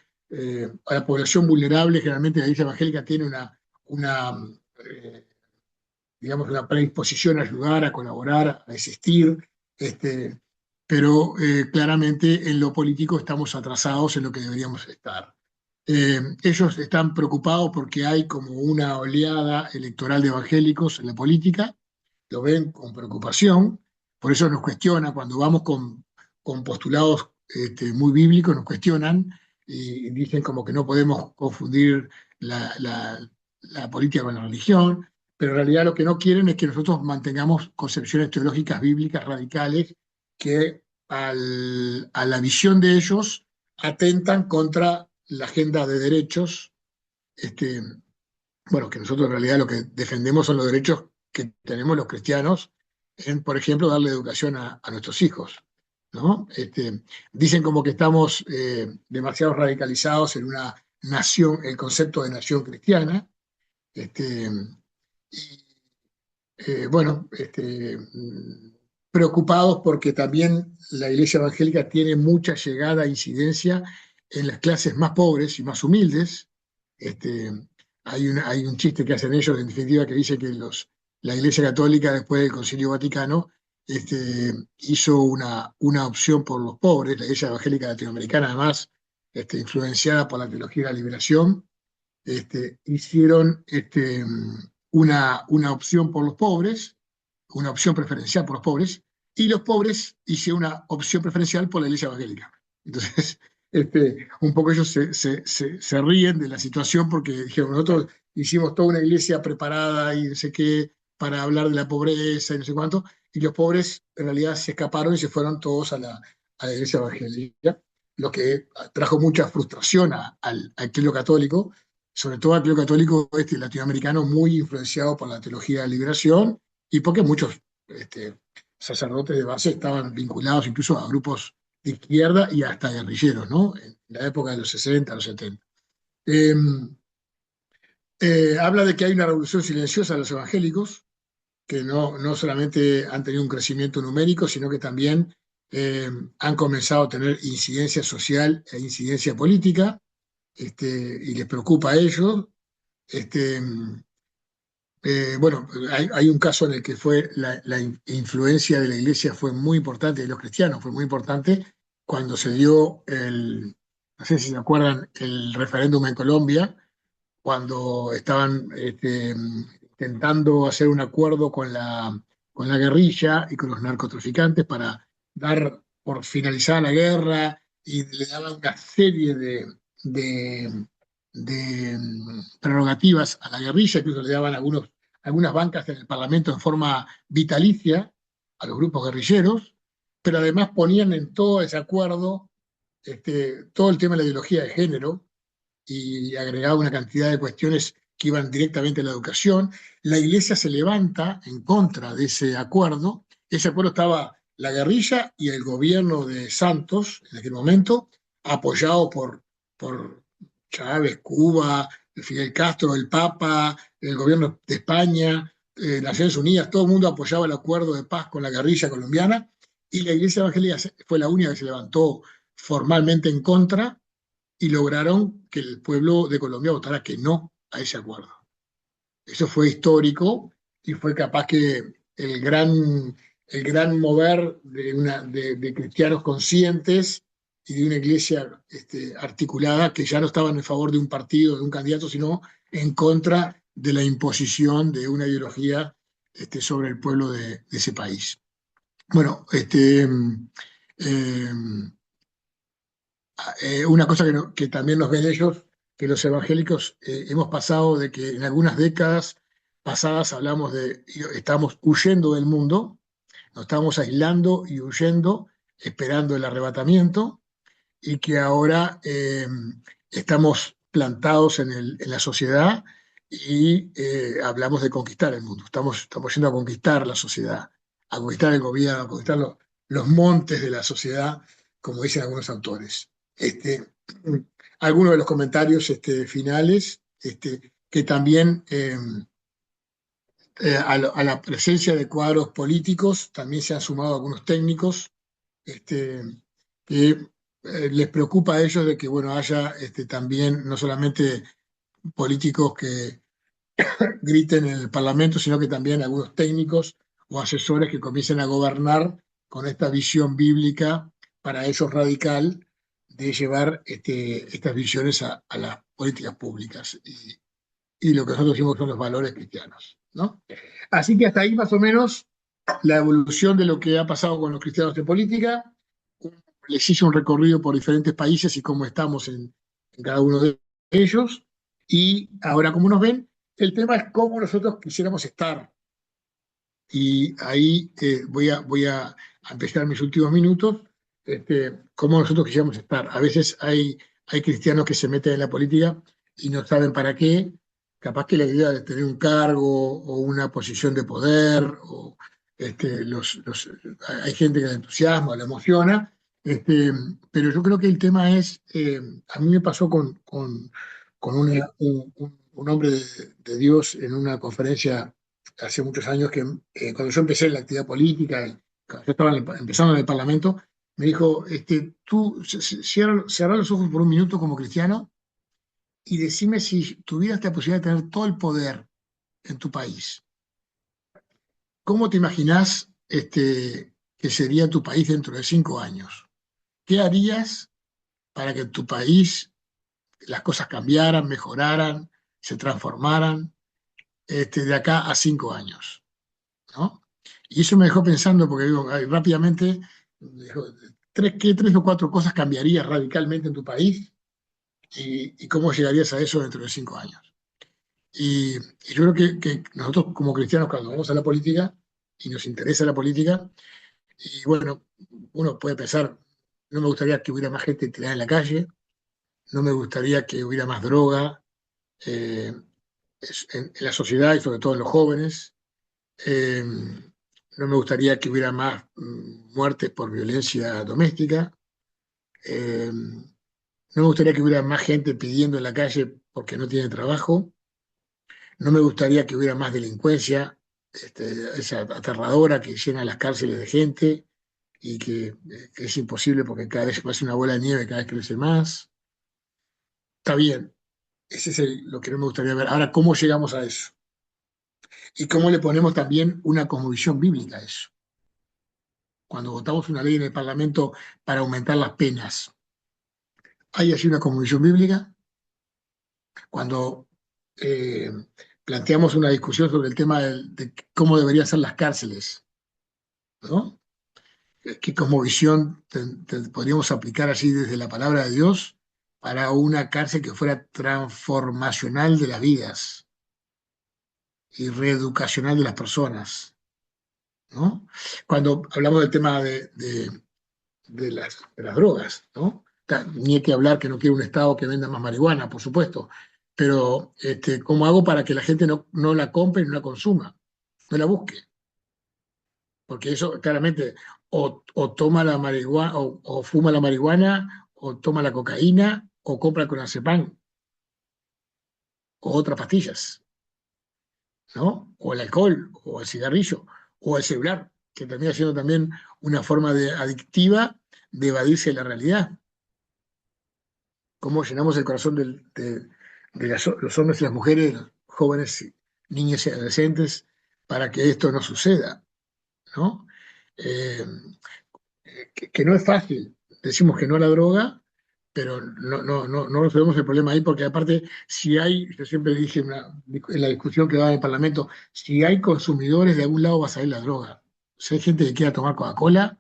a la población vulnerable. Generalmente la Iglesia Evangélica tiene eh, digamos, una predisposición a ayudar, a colaborar, a existir, pero claramente en lo político estamos atrasados en lo que deberíamos estar. Ellos están preocupados porque hay como una oleada electoral de evangélicos en la política, lo ven con preocupación, por eso nos cuestiona cuando vamos con postulados muy bíblicos, nos cuestionan y dicen como que no podemos confundir la política con la religión, pero en realidad lo que no quieren es que nosotros mantengamos concepciones teológicas bíblicas radicales que a la visión de ellos atentan contra la agenda de derechos, este, bueno, que nosotros en realidad lo que defendemos son los derechos que tenemos los cristianos en, por ejemplo, darle educación a nuestros hijos, ¿no? Dicen como que estamos demasiado radicalizados en una nación, el concepto de nación cristiana, y bueno, preocupados porque también la Iglesia Evangélica tiene mucha llegada e incidencia en las clases más pobres y más humildes. Este, hay un chiste que hacen ellos, en definitiva, que dice que la Iglesia Católica, después del Concilio Vaticano, hizo una opción por los pobres. La Iglesia Evangélica Latinoamericana, además, influenciada por la teología de la liberación, hicieron una opción por los pobres, una opción preferencial por los pobres, y los pobres hicieron una opción preferencial por la Iglesia Evangélica. Entonces, un poco ellos se ríen de la situación porque dijeron, nosotros hicimos toda una iglesia preparada y no sé qué para hablar de la pobreza y no sé cuánto, y los pobres en realidad se escaparon y se fueron todos a la Iglesia Evangélica, lo que trajo mucha frustración al clero católico, sobre todo al clero católico latinoamericano, muy influenciado por la teología de la liberación, y porque muchos sacerdotes de base estaban vinculados incluso a grupos de izquierda y hasta guerrilleros, ¿no? En la época de los 60, los 70. Eh, Habla de que hay una revolución silenciosa de los evangélicos, que no solamente han tenido un crecimiento numérico, sino que también han comenzado a tener incidencia social e incidencia política, y les preocupa a ellos. Este, bueno, hay un caso en el que fue la influencia de la iglesia fue muy importante, de los cristianos fue muy importante, cuando se dio no sé si se acuerdan, el referéndum en Colombia, cuando estaban intentando hacer un acuerdo con la guerrilla y con los narcotraficantes para dar por finalizada la guerra, y le daban una serie de prerrogativas a la guerrilla, incluso le daban algunas bancas en el Parlamento en forma vitalicia a los grupos guerrilleros, pero además ponían en todo ese acuerdo todo el tema de la ideología de género, y agregaba una cantidad de cuestiones que iban directamente a la educación. La iglesia se levanta en contra de ese acuerdo. Ese acuerdo estaba la guerrilla y el gobierno de Santos, en aquel momento, apoyado por Chávez, Cuba, Fidel Castro, el Papa, el gobierno de España, Naciones Unidas, todo el mundo apoyaba el acuerdo de paz con la guerrilla colombiana, y la iglesia evangélica fue la única que se levantó formalmente en contra, y lograron que el pueblo de Colombia votara que no a ese acuerdo. Eso fue histórico y fue capaz que el gran mover de cristianos conscientes y de una iglesia articulada que ya no estaban en favor de un partido, de un candidato, sino en contra de la imposición de una ideología sobre el pueblo de ese país. Bueno, eh, una cosa que también nos ven ellos, que los evangélicos hemos pasado de que en algunas décadas pasadas hablamos de, estamos huyendo del mundo, nos estábamos aislando y huyendo, esperando el arrebatamiento, y que ahora estamos plantados en la sociedad y hablamos de conquistar el mundo. Estamos yendo a conquistar la sociedad, a conquistar el gobierno, a conquistar los montes de la sociedad, como dicen algunos autores. Algunos de los comentarios finales, que también a la presencia de cuadros políticos también se han sumado algunos técnicos que les preocupa a ellos de que bueno, haya también no solamente políticos que griten en el Parlamento, sino que también algunos técnicos o asesores que comiencen a gobernar con esta visión bíblica, para ellos radical, de llevar estas visiones a las políticas públicas y lo que nosotros decimos son los valores cristianos, ¿no? Así que hasta ahí más o menos la evolución de lo que ha pasado con los cristianos en política. Les hice un recorrido por diferentes países y cómo estamos en cada uno de ellos. Y ahora, como nos ven, el tema es cómo nosotros quisiéramos estar. Y ahí voy a empezar mis últimos minutos, cómo nosotros quisiéramos estar. A veces hay cristianos que se meten en la política y no saben para qué. Capaz que la idea de tener un cargo o una posición de poder, o hay gente que le entusiasma, le emociona, pero yo creo que el tema es, a mí me pasó con un hombre de Dios en una conferencia hace muchos años que cuando yo empecé en la actividad política, cuando yo estaba empezando en el Parlamento, me dijo, tú cierra los ojos por un minuto como cristiano y decime si tuvieras la posibilidad de tener todo el poder en tu país. ¿Cómo te imaginás que sería tu país dentro de 5 años? ¿Qué harías para que en tu país las cosas cambiaran, mejoraran, se transformaran de acá a 5 años? ¿No? Y eso me dejó pensando, porque digo, rápidamente, dijo, ¿qué 3 o 4 cosas cambiarías radicalmente en tu país y cómo llegarías a eso dentro de 5 años? Y yo creo que nosotros como cristianos, cuando vamos a la política y nos interesa la política, y bueno, uno puede pensar, no me gustaría que hubiera más gente tirada en la calle, no me gustaría que hubiera más droga eh, en la sociedad y sobre todo en los jóvenes. No me gustaría que hubiera más muertes por violencia doméstica. No me gustaría que hubiera más gente pidiendo en la calle porque no tiene trabajo. No me gustaría que hubiera más delincuencia, esa aterradora que llena las cárceles de gente y que es imposible porque cada vez pasa una bola de nieve, cada vez crece más. Está bien, ese es lo que no me gustaría ver. Ahora, ¿cómo llegamos a eso? ¿Y cómo le ponemos también una cosmovisión bíblica a eso? Cuando votamos una ley en el Parlamento para aumentar las penas, ¿hay así una cosmovisión bíblica? Cuando eh, planteamos una discusión sobre el tema de cómo deberían ser las cárceles, ¿no? ¿Qué cosmovisión podríamos aplicar así desde la palabra de Dios para una cárcel que fuera transformacional de las vidas y reeducacional de las personas, ¿no? Cuando hablamos del tema de las drogas, ¿no? Ni hay que hablar que no quiero un Estado que venda más marihuana, por supuesto, pero ¿cómo hago para que la gente no la compre y no la consuma, no la busque? Porque eso claramente o toma la marihuana, o fuma la marihuana, o toma la cocaína, o compra clonazepam, o otras pastillas, ¿no? O el alcohol, o el cigarrillo, o el celular, que termina siendo también una forma adictiva de evadirse de la realidad. Cómo llenamos el corazón de los hombres y las mujeres, los jóvenes, niños y adolescentes, para que esto no suceda, ¿no? eh, que no es fácil. Decimos que no a la droga, pero no resolvemos el problema ahí, porque aparte, si hay, yo siempre dije en la discusión que daba en el Parlamento, si hay consumidores, de algún lado va a salir la droga. Si hay gente que quiera tomar Coca-Cola,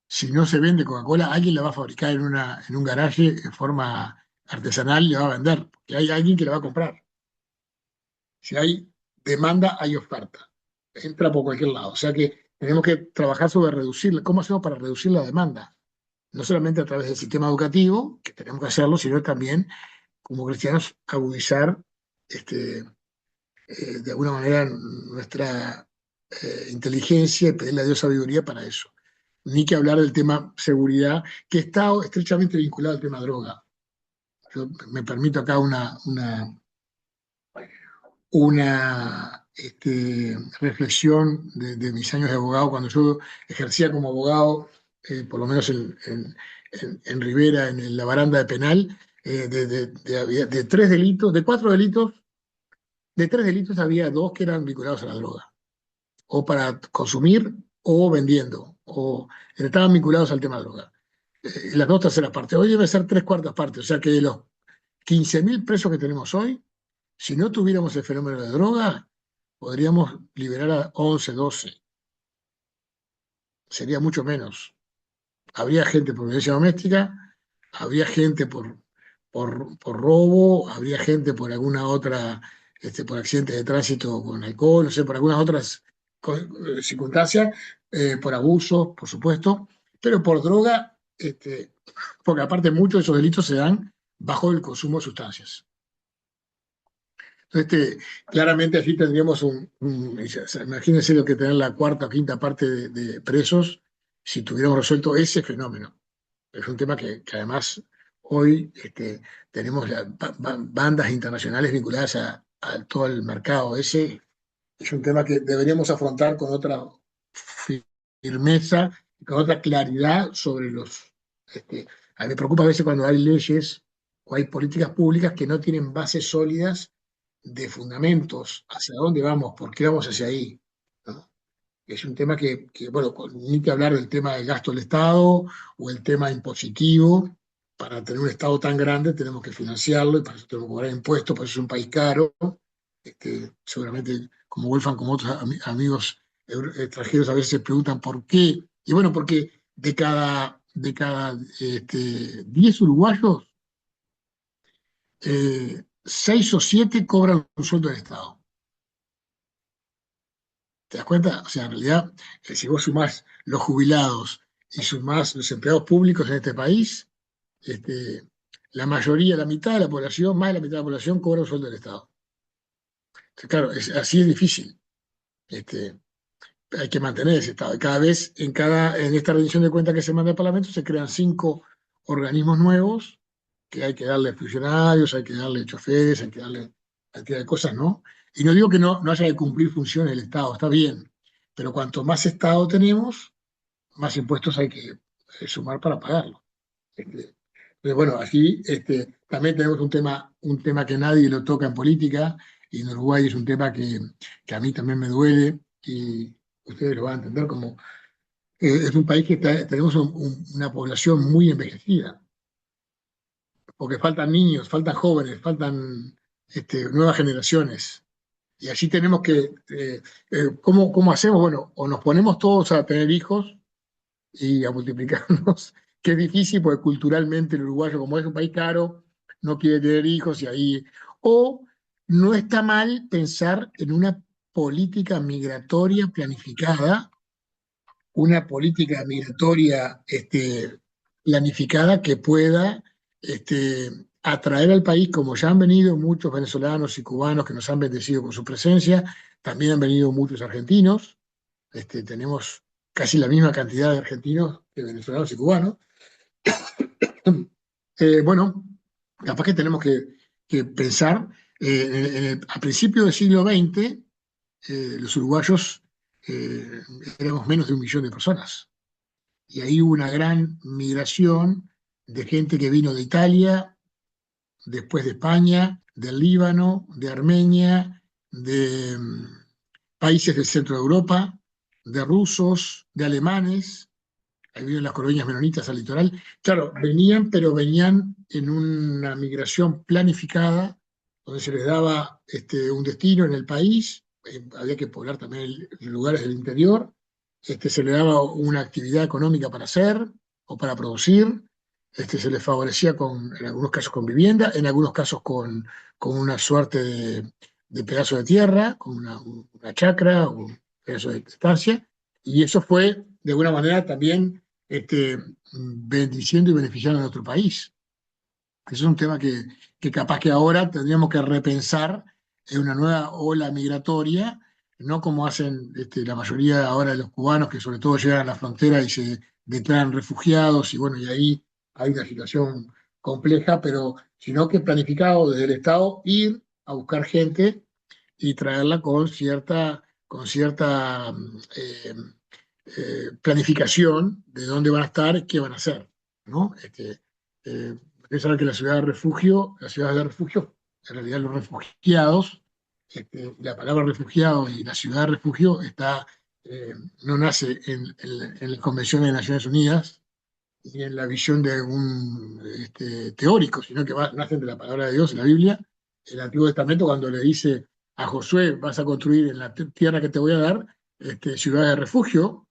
si no se vende Coca-Cola, alguien la va a fabricar en un garaje en forma artesanal y la va a vender, porque hay alguien que la va a comprar. Si hay demanda, hay oferta. Entra por cualquier lado. O sea que tenemos que trabajar sobre reducirla. ¿Cómo hacemos para reducir la demanda? No solamente a través del sistema educativo, que tenemos que hacerlo, sino también como cristianos agudizar este, de alguna manera nuestra inteligencia y pedirle a Dios sabiduría para eso. Ni que hablar del tema seguridad, que está estrechamente vinculado al tema droga. Yo me permito acá una reflexión de mis años de abogado, cuando yo ejercía como abogado, por lo menos en Rivera, en la baranda de penal, de tres delitos, de cuatro delitos, de tres delitos había dos que eran vinculados a la droga, o para consumir o vendiendo, o estaban vinculados al tema de droga. Las dos terceras partes, hoy debe ser tres cuartas partes, o sea que de los 15.000 presos que tenemos hoy, si no tuviéramos el fenómeno de droga, podríamos liberar a 11, 12. Sería mucho menos. Habría gente por violencia doméstica, habría gente por robo, habría gente por alguna otra, por accidentes de tránsito con alcohol, no sé, por algunas otras circunstancias, por abuso, por supuesto, pero por droga, porque aparte muchos de esos delitos se dan bajo el consumo de sustancias. Claramente allí tendríamos imagínense lo que tener la cuarta o quinta parte de presos si tuviéramos resuelto ese fenómeno. Es un tema que además hoy tenemos bandas internacionales vinculadas a todo el mercado. Ese es un tema que deberíamos afrontar con otra firmeza, con otra claridad sobre los... a mí me preocupa a veces cuando hay leyes o hay políticas públicas que no tienen bases sólidas de fundamentos, hacia dónde vamos, por qué vamos hacia ahí, ¿no? Es un tema bueno, ni que hablar del tema del gasto del Estado o el tema impositivo. Para tener un Estado tan grande tenemos que financiarlo y para eso tenemos que cobrar impuestos, por eso es un país caro. Seguramente, como Wolfgang, como otros amigos extranjeros, a veces se preguntan por qué. Y bueno, porque de cada 10 uruguayos, 6 o 7 cobran un sueldo del Estado. ¿Te das cuenta? O sea, en realidad, si vos sumás los jubilados y sumás los empleados públicos en este país, este, la mayoría, la mitad de la población, más de la mitad de la población, cobra un sueldo del Estado. Entonces, claro, así es difícil. Este, hay que mantener ese Estado. Y cada vez, en esta rendición de cuentas que se manda al Parlamento, se crean 5 organismos nuevos que hay que darle funcionarios, hay que darle choferes, hay que darle cantidad de cosas, ¿no? Y no digo que no haya que cumplir funciones del Estado, está bien, pero cuanto más Estado tenemos, más impuestos hay que sumar para pagarlo. Pero bueno, aquí también tenemos un tema que nadie lo toca en política, y en Uruguay es un tema que a mí también me duele, y ustedes lo van a entender como es un país que tenemos una población muy envejecida, porque faltan niños, faltan jóvenes, faltan nuevas generaciones. Y allí tenemos ¿cómo hacemos? Bueno, o nos ponemos todos a tener hijos y a multiplicarnos, que es difícil porque culturalmente el uruguayo, como es un país caro, no quiere tener hijos y ahí... O no está mal pensar en una política migratoria planificada que pueda atraer al país, como ya han venido muchos venezolanos y cubanos que nos han bendecido con su presencia, también han venido muchos argentinos, tenemos casi la misma cantidad de argentinos que venezolanos y cubanos. Bueno, capaz que tenemos que pensar, a principios del siglo XX, los uruguayos éramos menos de 1 millón de personas. Y ahí hubo una gran migración de gente que vino de Italia, después de España, del Líbano, de Armenia, de países del centro de Europa, de rusos, de alemanes, ahí viven las colonias menonitas al litoral. Claro, venían, pero venían en una migración planificada, donde se les daba un destino en el país, había que poblar también lugares del interior, se les daba una actividad económica para hacer o para producir, se les favorecía en algunos casos con vivienda, en algunos casos con una suerte de pedazo de tierra, con una chacra o un pedazo de estancia, y eso fue de alguna manera también bendiciendo y beneficiando a nuestro país. Eso es un tema que capaz que ahora tendríamos que repensar en una nueva ola migratoria, no como hacen la mayoría ahora de los cubanos, que sobre todo llegan a la frontera y se declaran refugiados, y bueno, y ahí hay una situación compleja, pero sino que planificado desde el Estado ir a buscar gente y traerla con cierta planificación de dónde van a estar, qué van a hacer, ¿no? Hay que saber que las ciudades de refugio, en realidad los refugiados, la palabra refugiado y la ciudad de refugio no nace en la Convención de Naciones Unidas ni en la visión de un teórico, sino que nacen de la palabra de Dios en la Biblia. El Antiguo Testamento, cuando le dice a Josué, vas a construir en la tierra que te voy a dar, ciudades de refugio,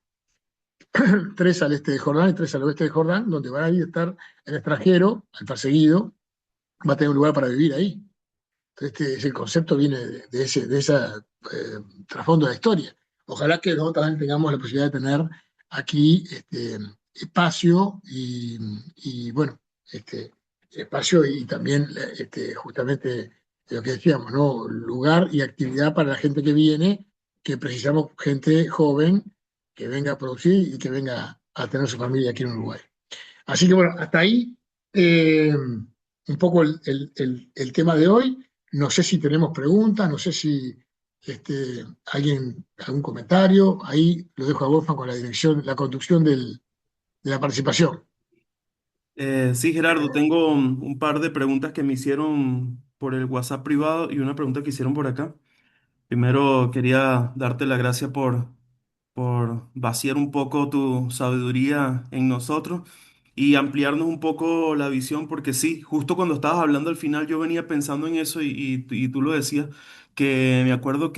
tres al este de Jordán y tres al oeste de Jordán, donde va a ir a estar el extranjero, el perseguido, va a tener un lugar para vivir ahí. Entonces, el concepto viene de ese trasfondo de la historia. Ojalá que nosotros también tengamos la posibilidad de tener aquí espacio y bueno, espacio y también justamente lo que decíamos, ¿no? Lugar y actividad para la gente que viene, que precisamos gente joven que venga a producir y que venga a tener su familia aquí en Uruguay. Así que bueno, hasta ahí un poco el tema de hoy. No sé si tenemos preguntas, no sé si algún comentario. Ahí lo dejo a Wolfgang con la dirección, la conducción de la participación. Sí, Gerardo, tengo un par de preguntas que me hicieron por el WhatsApp privado y una pregunta que hicieron por acá. Primero quería darte la gracia por vaciar un poco tu sabiduría en nosotros y ampliarnos un poco la visión, porque sí, justo cuando estabas hablando al final yo venía pensando en eso y tú lo decías, que me acuerdo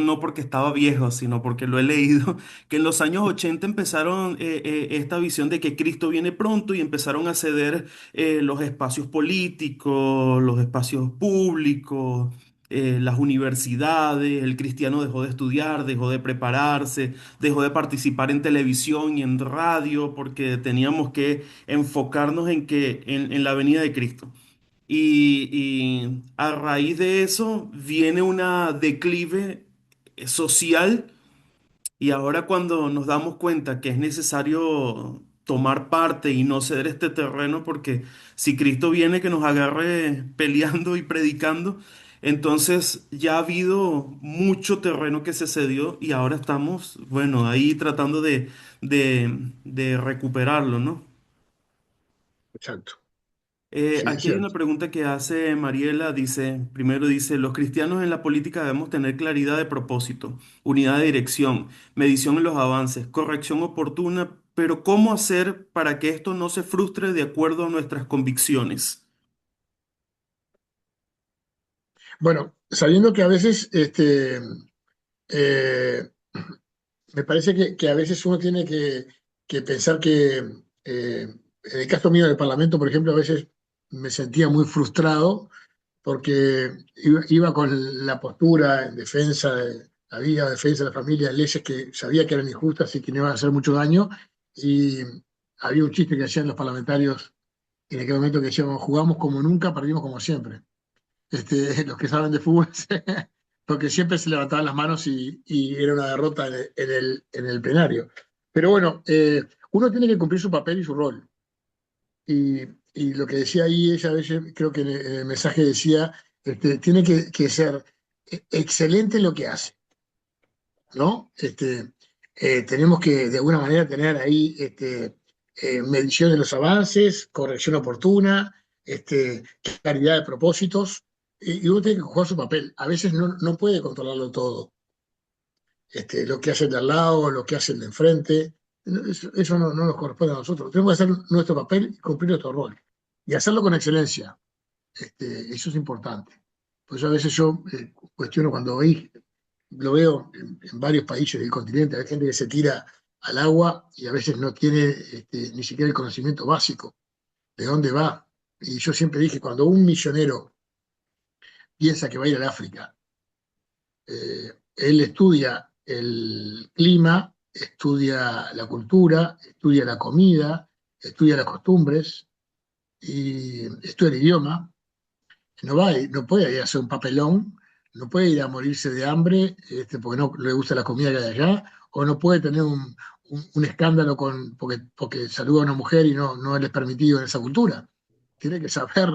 no porque estaba viejo, sino porque lo he leído, que en los años 80 empezaron esta visión de que Cristo viene pronto y empezaron a ceder los espacios políticos, los espacios públicos, las universidades, el cristiano dejó de estudiar, dejó de prepararse, dejó de participar en televisión y en radio porque teníamos que enfocarnos en la venida de Cristo. Y a raíz de eso viene una declive social y ahora cuando nos damos cuenta que es necesario tomar parte y no ceder este terreno, porque si Cristo viene que nos agarre peleando y predicando, entonces ya ha habido mucho terreno que se cedió y ahora estamos, bueno, ahí tratando de recuperarlo, ¿no? Exacto. Sí, es Aquí hay una cierto. pregunta que hace Mariela, dice, primero dice, los cristianos en la política debemos tener claridad de propósito, unidad de dirección, medición en los avances, corrección oportuna, pero ¿cómo hacer para que esto no se frustre de acuerdo a nuestras convicciones? Bueno, sabiendo que a veces eh, me parece que a veces uno tiene que pensar que, en el caso mío del Parlamento, por ejemplo, a veces me sentía muy frustrado porque iba con la postura en defensa de la vida, defensa de la familia, de leyes que sabía que eran injustas y que no iban a hacer mucho daño. Y había un chiste que hacían los parlamentarios en aquel momento que decíamos, jugamos como nunca, perdimos como siempre. Los que saben de fútbol, porque siempre se levantaban las manos y era una derrota en el plenario. Pero bueno, uno tiene que cumplir su papel y su rol. Y, y lo que decía ahí ella, a veces creo que en el mensaje decía, tiene que ser excelente en lo que hace, ¿no? Tenemos que de alguna manera tener ahí medición de los avances, corrección oportuna, claridad de propósitos, y uno tiene que jugar su papel. A veces no puede controlarlo todo. lo que hace el de al lado, lo que hace el de enfrente. Eso no nos corresponde a nosotros. Tenemos que hacer nuestro papel y cumplir nuestro rol. Y hacerlo con excelencia. Eso es importante. Por eso a veces yo cuestiono cuando lo veo en varios países del continente, hay gente que se tira al agua y a veces no tiene ni siquiera el conocimiento básico de dónde va. Y yo siempre dije, cuando un misionero piensa que va a ir al África, él estudia el clima, estudia la cultura, estudia la comida, estudia las costumbres y estudia el idioma. No puede ir a hacer un papelón, no puede ir a morirse de hambre porque no le gusta la comida que hay allá, o no puede tener un escándalo porque saluda a una mujer y no le es permitido en esa cultura. Tiene que saber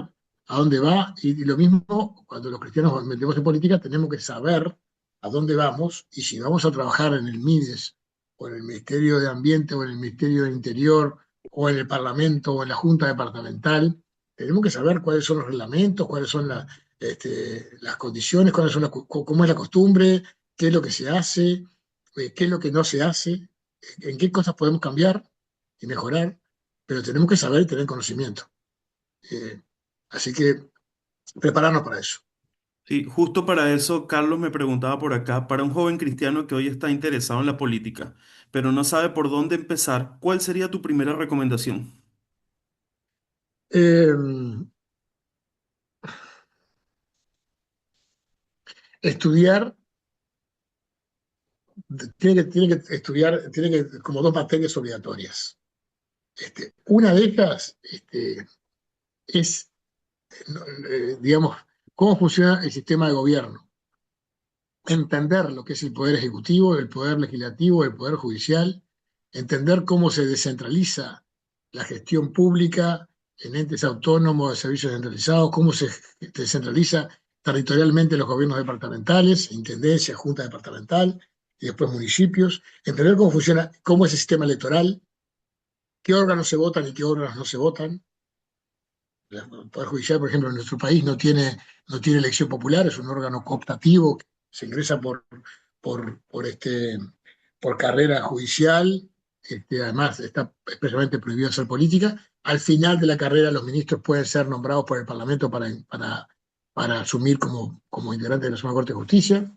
a dónde va, y lo mismo cuando los cristianos nos metemos en política, tenemos que saber a dónde vamos, y si vamos a trabajar en el MIDES, o en el Ministerio de Ambiente, o en el Ministerio del Interior, o en el Parlamento, o en la Junta Departamental, tenemos que saber cuáles son los reglamentos, cuáles son las condiciones, cómo es la costumbre, qué es lo que se hace, qué es lo que no se hace, en qué cosas podemos cambiar y mejorar, pero tenemos que saber y tener conocimiento. Eh, Así que prepararnos para eso. Sí, justo para eso, Carlos me preguntaba por acá, para un joven cristiano que hoy está interesado en la política, pero no sabe por dónde empezar, ¿cuál sería tu primera recomendación? Eh, Estudiar, tiene que estudiar, como dos materias obligatorias. Una de ellas es, no, digamos, cómo funciona el sistema de gobierno, entender lo que es el poder ejecutivo, el poder legislativo, el poder judicial, entender cómo se descentraliza la gestión pública en entes autónomos de servicios centralizados, cómo se descentraliza territorialmente los gobiernos departamentales, intendencia, junta departamental y después municipios, entender cómo funciona, cómo es el sistema electoral, qué órganos se votan y qué órganos no se votan. El Poder Judicial, por ejemplo, en nuestro país no tiene elección popular, es un órgano cooptativo, se ingresa por carrera judicial, además está expresamente prohibido hacer política. Al final de la carrera los ministros pueden ser nombrados por el Parlamento para asumir como integrantes de la Suprema Corte de Justicia,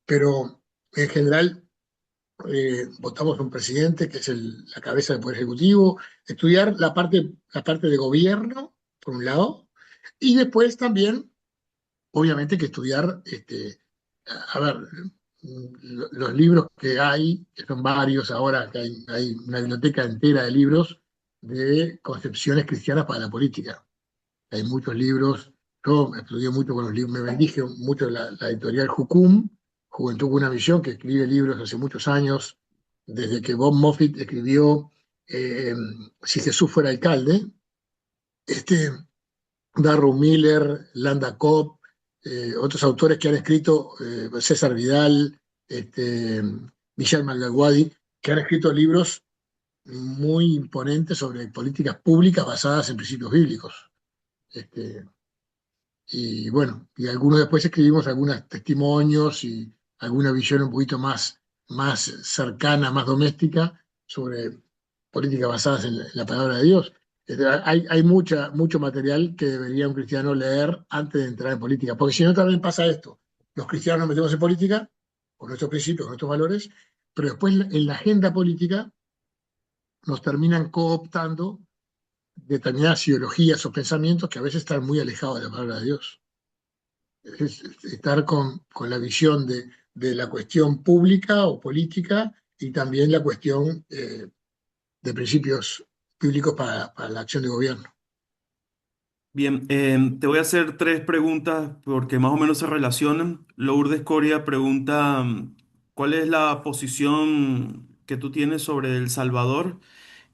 pero en general votamos un presidente que es la cabeza del Poder Ejecutivo, estudiar la parte de gobierno, por un lado, y después también, obviamente, que estudiar, a ver, los libros que hay, que son varios ahora, que hay una biblioteca entera de libros de concepciones cristianas para la política. Hay muchos libros, yo estudié mucho con los libros, me bendije mucho de la editorial Jucum, Juventud con una Misión, que escribe libros hace muchos años, desde que Bob Moffitt escribió Si Jesús fuera alcalde, este, Darrow Miller, Landa Cobb, otros autores que han escrito, César Vidal, Michel Malgaguadi, que han escrito libros muy imponentes sobre políticas públicas basadas en principios bíblicos. Este, y bueno, y algunos después escribimos algunos testimonios y alguna visión un poquito más cercana, más doméstica sobre políticas basadas en la palabra de Dios. Hay mucho material que debería un cristiano leer antes de entrar en política, porque si no también pasa esto. Los cristianos nos metemos en política con nuestros principios, con nuestros valores, pero después en la agenda política nos terminan cooptando determinadas ideologías o pensamientos que a veces están muy alejados de la palabra de Dios. Es estar con la visión de la cuestión pública o política, y también la cuestión de principios bíblicos para la acción de gobierno. Bien, te voy a hacer tres preguntas porque más o menos se relacionan. Lourdes Coria pregunta, ¿cuál es la posición que tú tienes sobre El Salvador?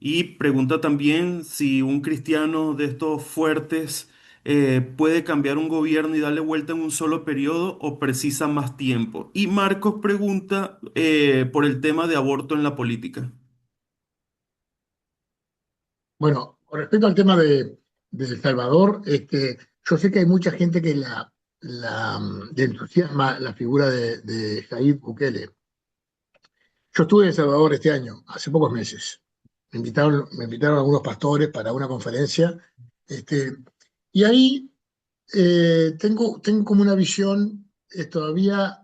Y pregunta también si un cristiano de estos fuertes puede cambiar un gobierno y darle vuelta en un solo periodo o precisa más tiempo. Y Marcos pregunta por el tema de aborto en la política. Bueno, con respecto al tema de El Salvador, yo sé que hay mucha gente que le entusiasma la figura de Nayib Bukele. Yo estuve en El Salvador este año, hace pocos meses. Me invitaron algunos pastores para una conferencia. Este, y ahí tengo como una visión todavía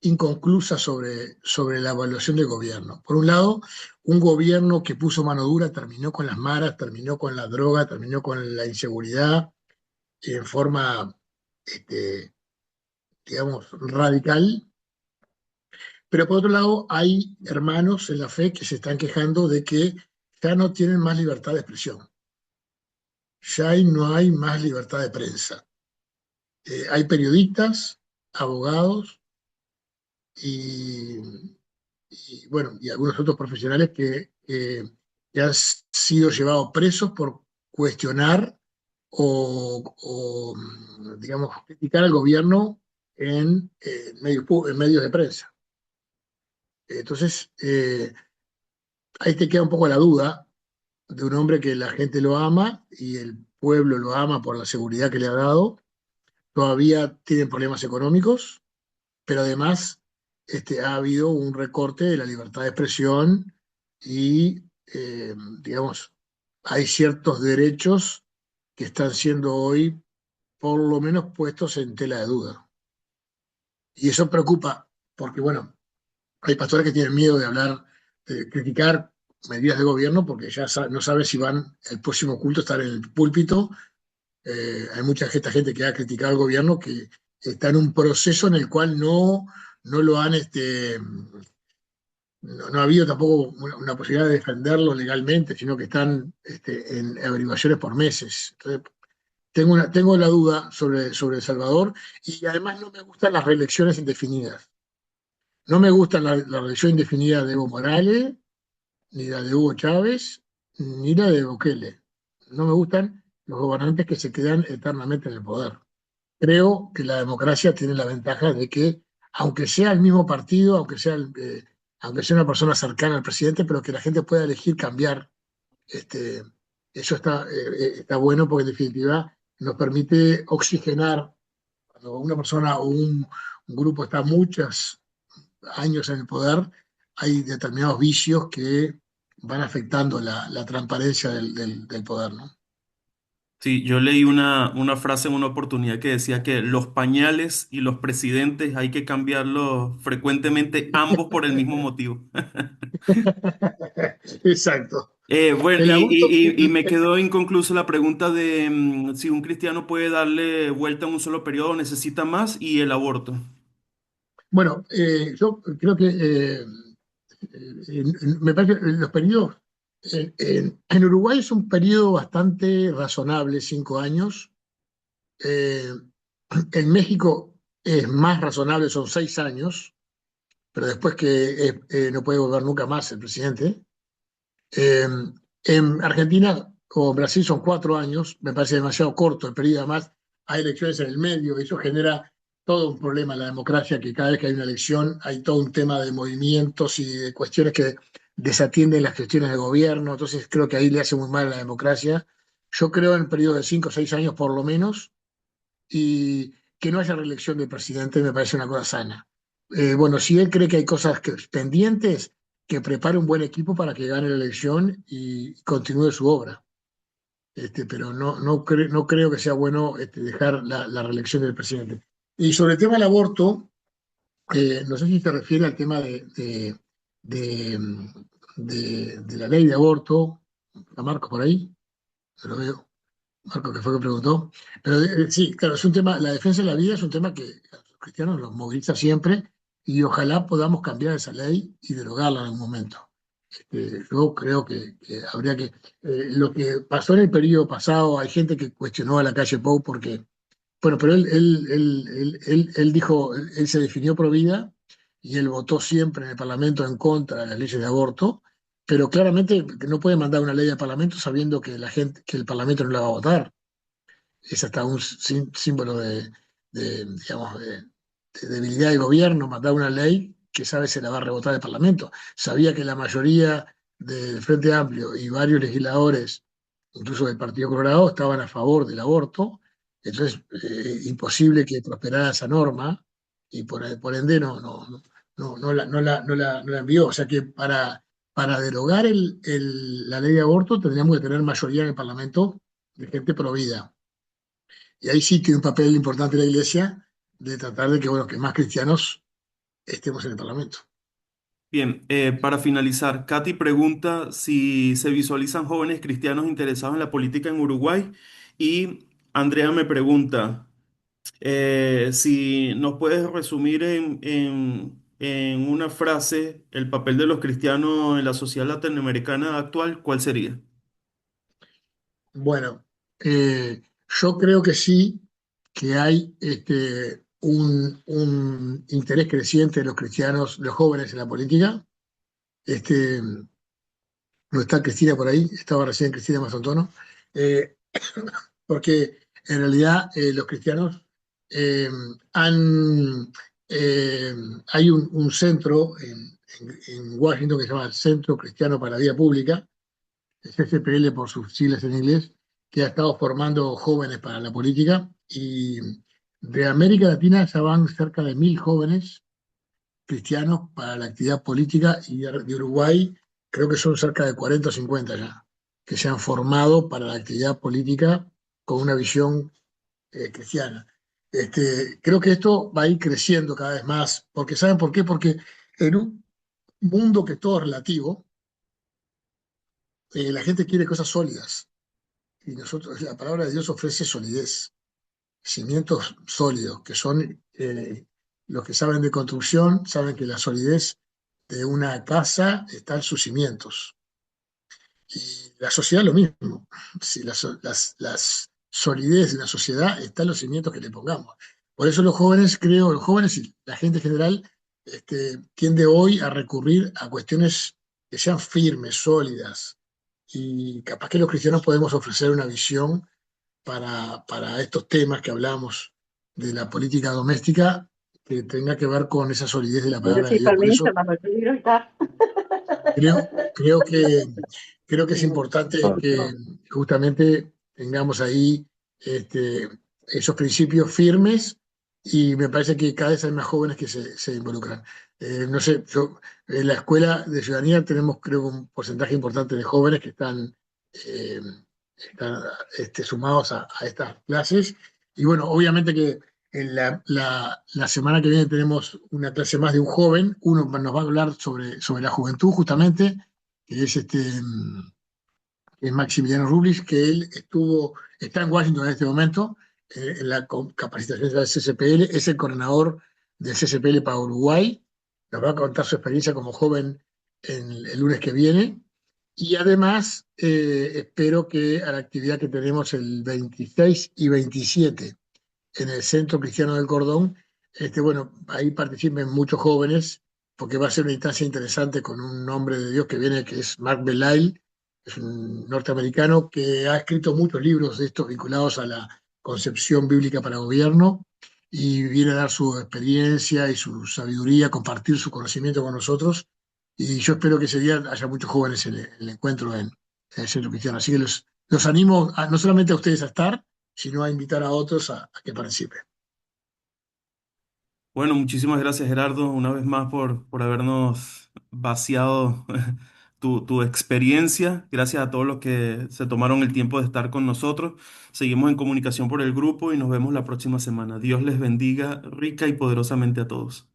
inconclusa sobre la evaluación del gobierno. Por un lado, un gobierno que puso mano dura terminó con las maras, terminó con la droga, terminó con la inseguridad en forma, este, digamos, radical. Pero por otro lado, hay hermanos en la fe que se están quejando de que ya no tienen más libertad de expresión, no hay más libertad de prensa. Hay periodistas, abogados y, bueno, y algunos otros profesionales que han sido llevados presos por cuestionar digamos, criticar al gobierno en medios de prensa. Entonces, ahí te queda un poco la duda de un hombre que la gente lo ama y el pueblo lo ama por la seguridad que le ha dado. Todavía tienen problemas económicos, pero además ha habido un recorte de la libertad de expresión y, digamos, hay ciertos derechos que están siendo hoy por lo menos puestos en tela de duda. Y eso preocupa, porque bueno, hay pastores que tienen miedo de hablar, de criticar medidas de gobierno porque ya no saben si van el próximo culto a estar en el púlpito. Hay mucha gente que ha criticado al gobierno que está en un proceso en el cual no lo han, no ha habido tampoco una posibilidad de defenderlo legalmente, sino que están en averiguaciones por meses. Entonces, tengo la duda sobre El Salvador y además no me gustan las reelecciones indefinidas. No me gusta la reelección indefinida de Evo Morales, ni la de Hugo Chávez, ni la de Bukele. No me gustan los gobernantes que se quedan eternamente en el poder. Creo que la democracia tiene la ventaja de que, aunque sea el mismo partido, aunque sea una persona cercana al presidente, pero que la gente pueda elegir cambiar, este, eso está bueno porque en definitiva nos permite oxigenar. Cuando una persona o un grupo está muchos años en el poder, hay determinados vicios que van afectando la transparencia del poder, ¿no? Sí, yo leí una frase en una oportunidad que decía que los pañales y los presidentes hay que cambiarlos frecuentemente, ambos por el mismo motivo. Exacto. Bueno, El aborto, y me quedó inconclusa la pregunta de si un cristiano puede darle vuelta en un solo periodo, necesita más, y el aborto. bueno, yo creo que me parece que los periodos en Uruguay es un periodo bastante razonable, 5 años. Eh, en México es más razonable, son 6 años, pero después que no puede volver nunca más el presidente. Eh, en Argentina o Brasil son 4 años, me parece demasiado corto el periodo, además hay elecciones en el medio, eso genera todo un problema en la democracia, que cada vez que hay una elección hay todo un tema de movimientos y de cuestiones que desatienden las cuestiones de gobierno, entonces creo que ahí le hace muy mal a la democracia. Yo creo en periodos de 5 o 6 años por lo menos, y que no haya reelección del presidente me parece una cosa sana. Bueno, si él cree que hay cosas pendientes, que prepare un buen equipo para que gane la elección y continúe su obra. Pero no creo que sea bueno dejar la reelección del presidente. Y sobre el tema del aborto, no sé si te refiere al tema de, de la ley de aborto. ¿Está Marco por ahí? No lo veo. Marco, que fue que preguntó. Pero sí, claro, es un tema, la defensa de la vida es un tema que a los cristianos los moviliza siempre y ojalá podamos cambiar esa ley y derogarla en algún momento. Yo creo que habría que... lo que pasó en el periodo pasado, hay gente que cuestionó a la calle Pou porque, bueno, pero él dijo, él se definió pro vida y él votó siempre en el Parlamento en contra de las leyes de aborto, pero claramente que no puede mandar una ley al Parlamento sabiendo que la gente, que el Parlamento no la va a votar. Es hasta un símbolo digamos, de debilidad del gobierno, mandar una ley que sabe se la va a rebotar el Parlamento. Sabía que la mayoría del Frente Amplio y varios legisladores, incluso del Partido Colorado, estaban a favor del aborto, entonces imposible que prosperara esa norma y por ende no no la envió. O sea que para derogar la ley de aborto tendríamos que tener mayoría en el Parlamento de gente pro vida. Y ahí sí tiene un papel importante la Iglesia de tratar de que, bueno, que más cristianos estemos en el Parlamento. Bien, para finalizar, Katy pregunta si se visualizan jóvenes cristianos interesados en la política en Uruguay y Andrea me pregunta si nos puedes resumir en una frase el papel de los cristianos en la sociedad latinoamericana actual, ¿cuál sería? Bueno, yo creo que sí, que hay un interés creciente de los cristianos, los jóvenes en la política. Este, no está Cristina por ahí, estaba recién Cristina Mazantono, eh, porque en realidad los cristianos eh, han, eh, hay un centro en Washington que se llama el Centro Cristiano para la Vida Pública, CCPL por sus siglas en inglés, que ha estado formando jóvenes para la política y de América Latina ya van cerca de 1.000 jóvenes cristianos para la actividad política y de Uruguay creo que son cerca de 40 o 50 ya, que se han formado para la actividad política con una visión cristiana. Creo que esto va a ir creciendo cada vez más, porque ¿saben por qué? Porque en un mundo que todo es relativo, la gente quiere cosas sólidas y nosotros, la palabra de Dios ofrece solidez, cimientos sólidos, que son los que saben de construcción, saben que la solidez de una casa está en sus cimientos. Y la sociedad lo mismo. Si las solidez de una sociedad está en los cimientos que le pongamos. Por eso los jóvenes, creo, los jóvenes y la gente en general tiende hoy a recurrir a cuestiones que sean firmes, sólidas. Y capaz que los cristianos podemos ofrecer una visión para estos temas que hablamos de la política doméstica que tenga que ver con esa solidez de la Pero palabra de sí, Dios. Por permiso, eso ma perché di verità. creo, creo que, creo que es importante que justamente tengamos ahí este, esos principios firmes y me parece que cada vez hay más jóvenes que se involucran. No sé, yo en la escuela de ciudadanía tenemos creo un porcentaje importante de jóvenes que eh, están sumados a estas clases y bueno, obviamente que en la semana que viene tenemos una clase más de un joven, uno nos va a hablar sobre la juventud justamente, que es que es Maximiliano Rublis, que él está en Washington en este momento, en la capacitación del CCPL, es el coordinador del CCPL para Uruguay, nos va a contar su experiencia como joven el lunes que viene, y además espero que a la actividad que tenemos el 26 y 27 en el Centro Cristiano del Cordón, bueno, ahí participen muchos jóvenes, porque va a ser una instancia interesante con un hombre de Dios que viene, que es Mark Belail, es un norteamericano que ha escrito muchos libros de estos vinculados a la concepción bíblica para gobierno y viene a dar su experiencia y su sabiduría, compartir su conocimiento con nosotros. Y yo espero que ese día haya muchos jóvenes en el encuentro en el Centro Cristiano. Así que los animo no solamente a ustedes a estar, sino a invitar a otros a que participen. Bueno, muchísimas gracias Gerardo una vez más por habernos vaciado tu experiencia. Gracias a todos los que se tomaron el tiempo de estar con nosotros. Seguimos en comunicación por el grupo y nos vemos la próxima semana. Dios les bendiga rica y poderosamente a todos.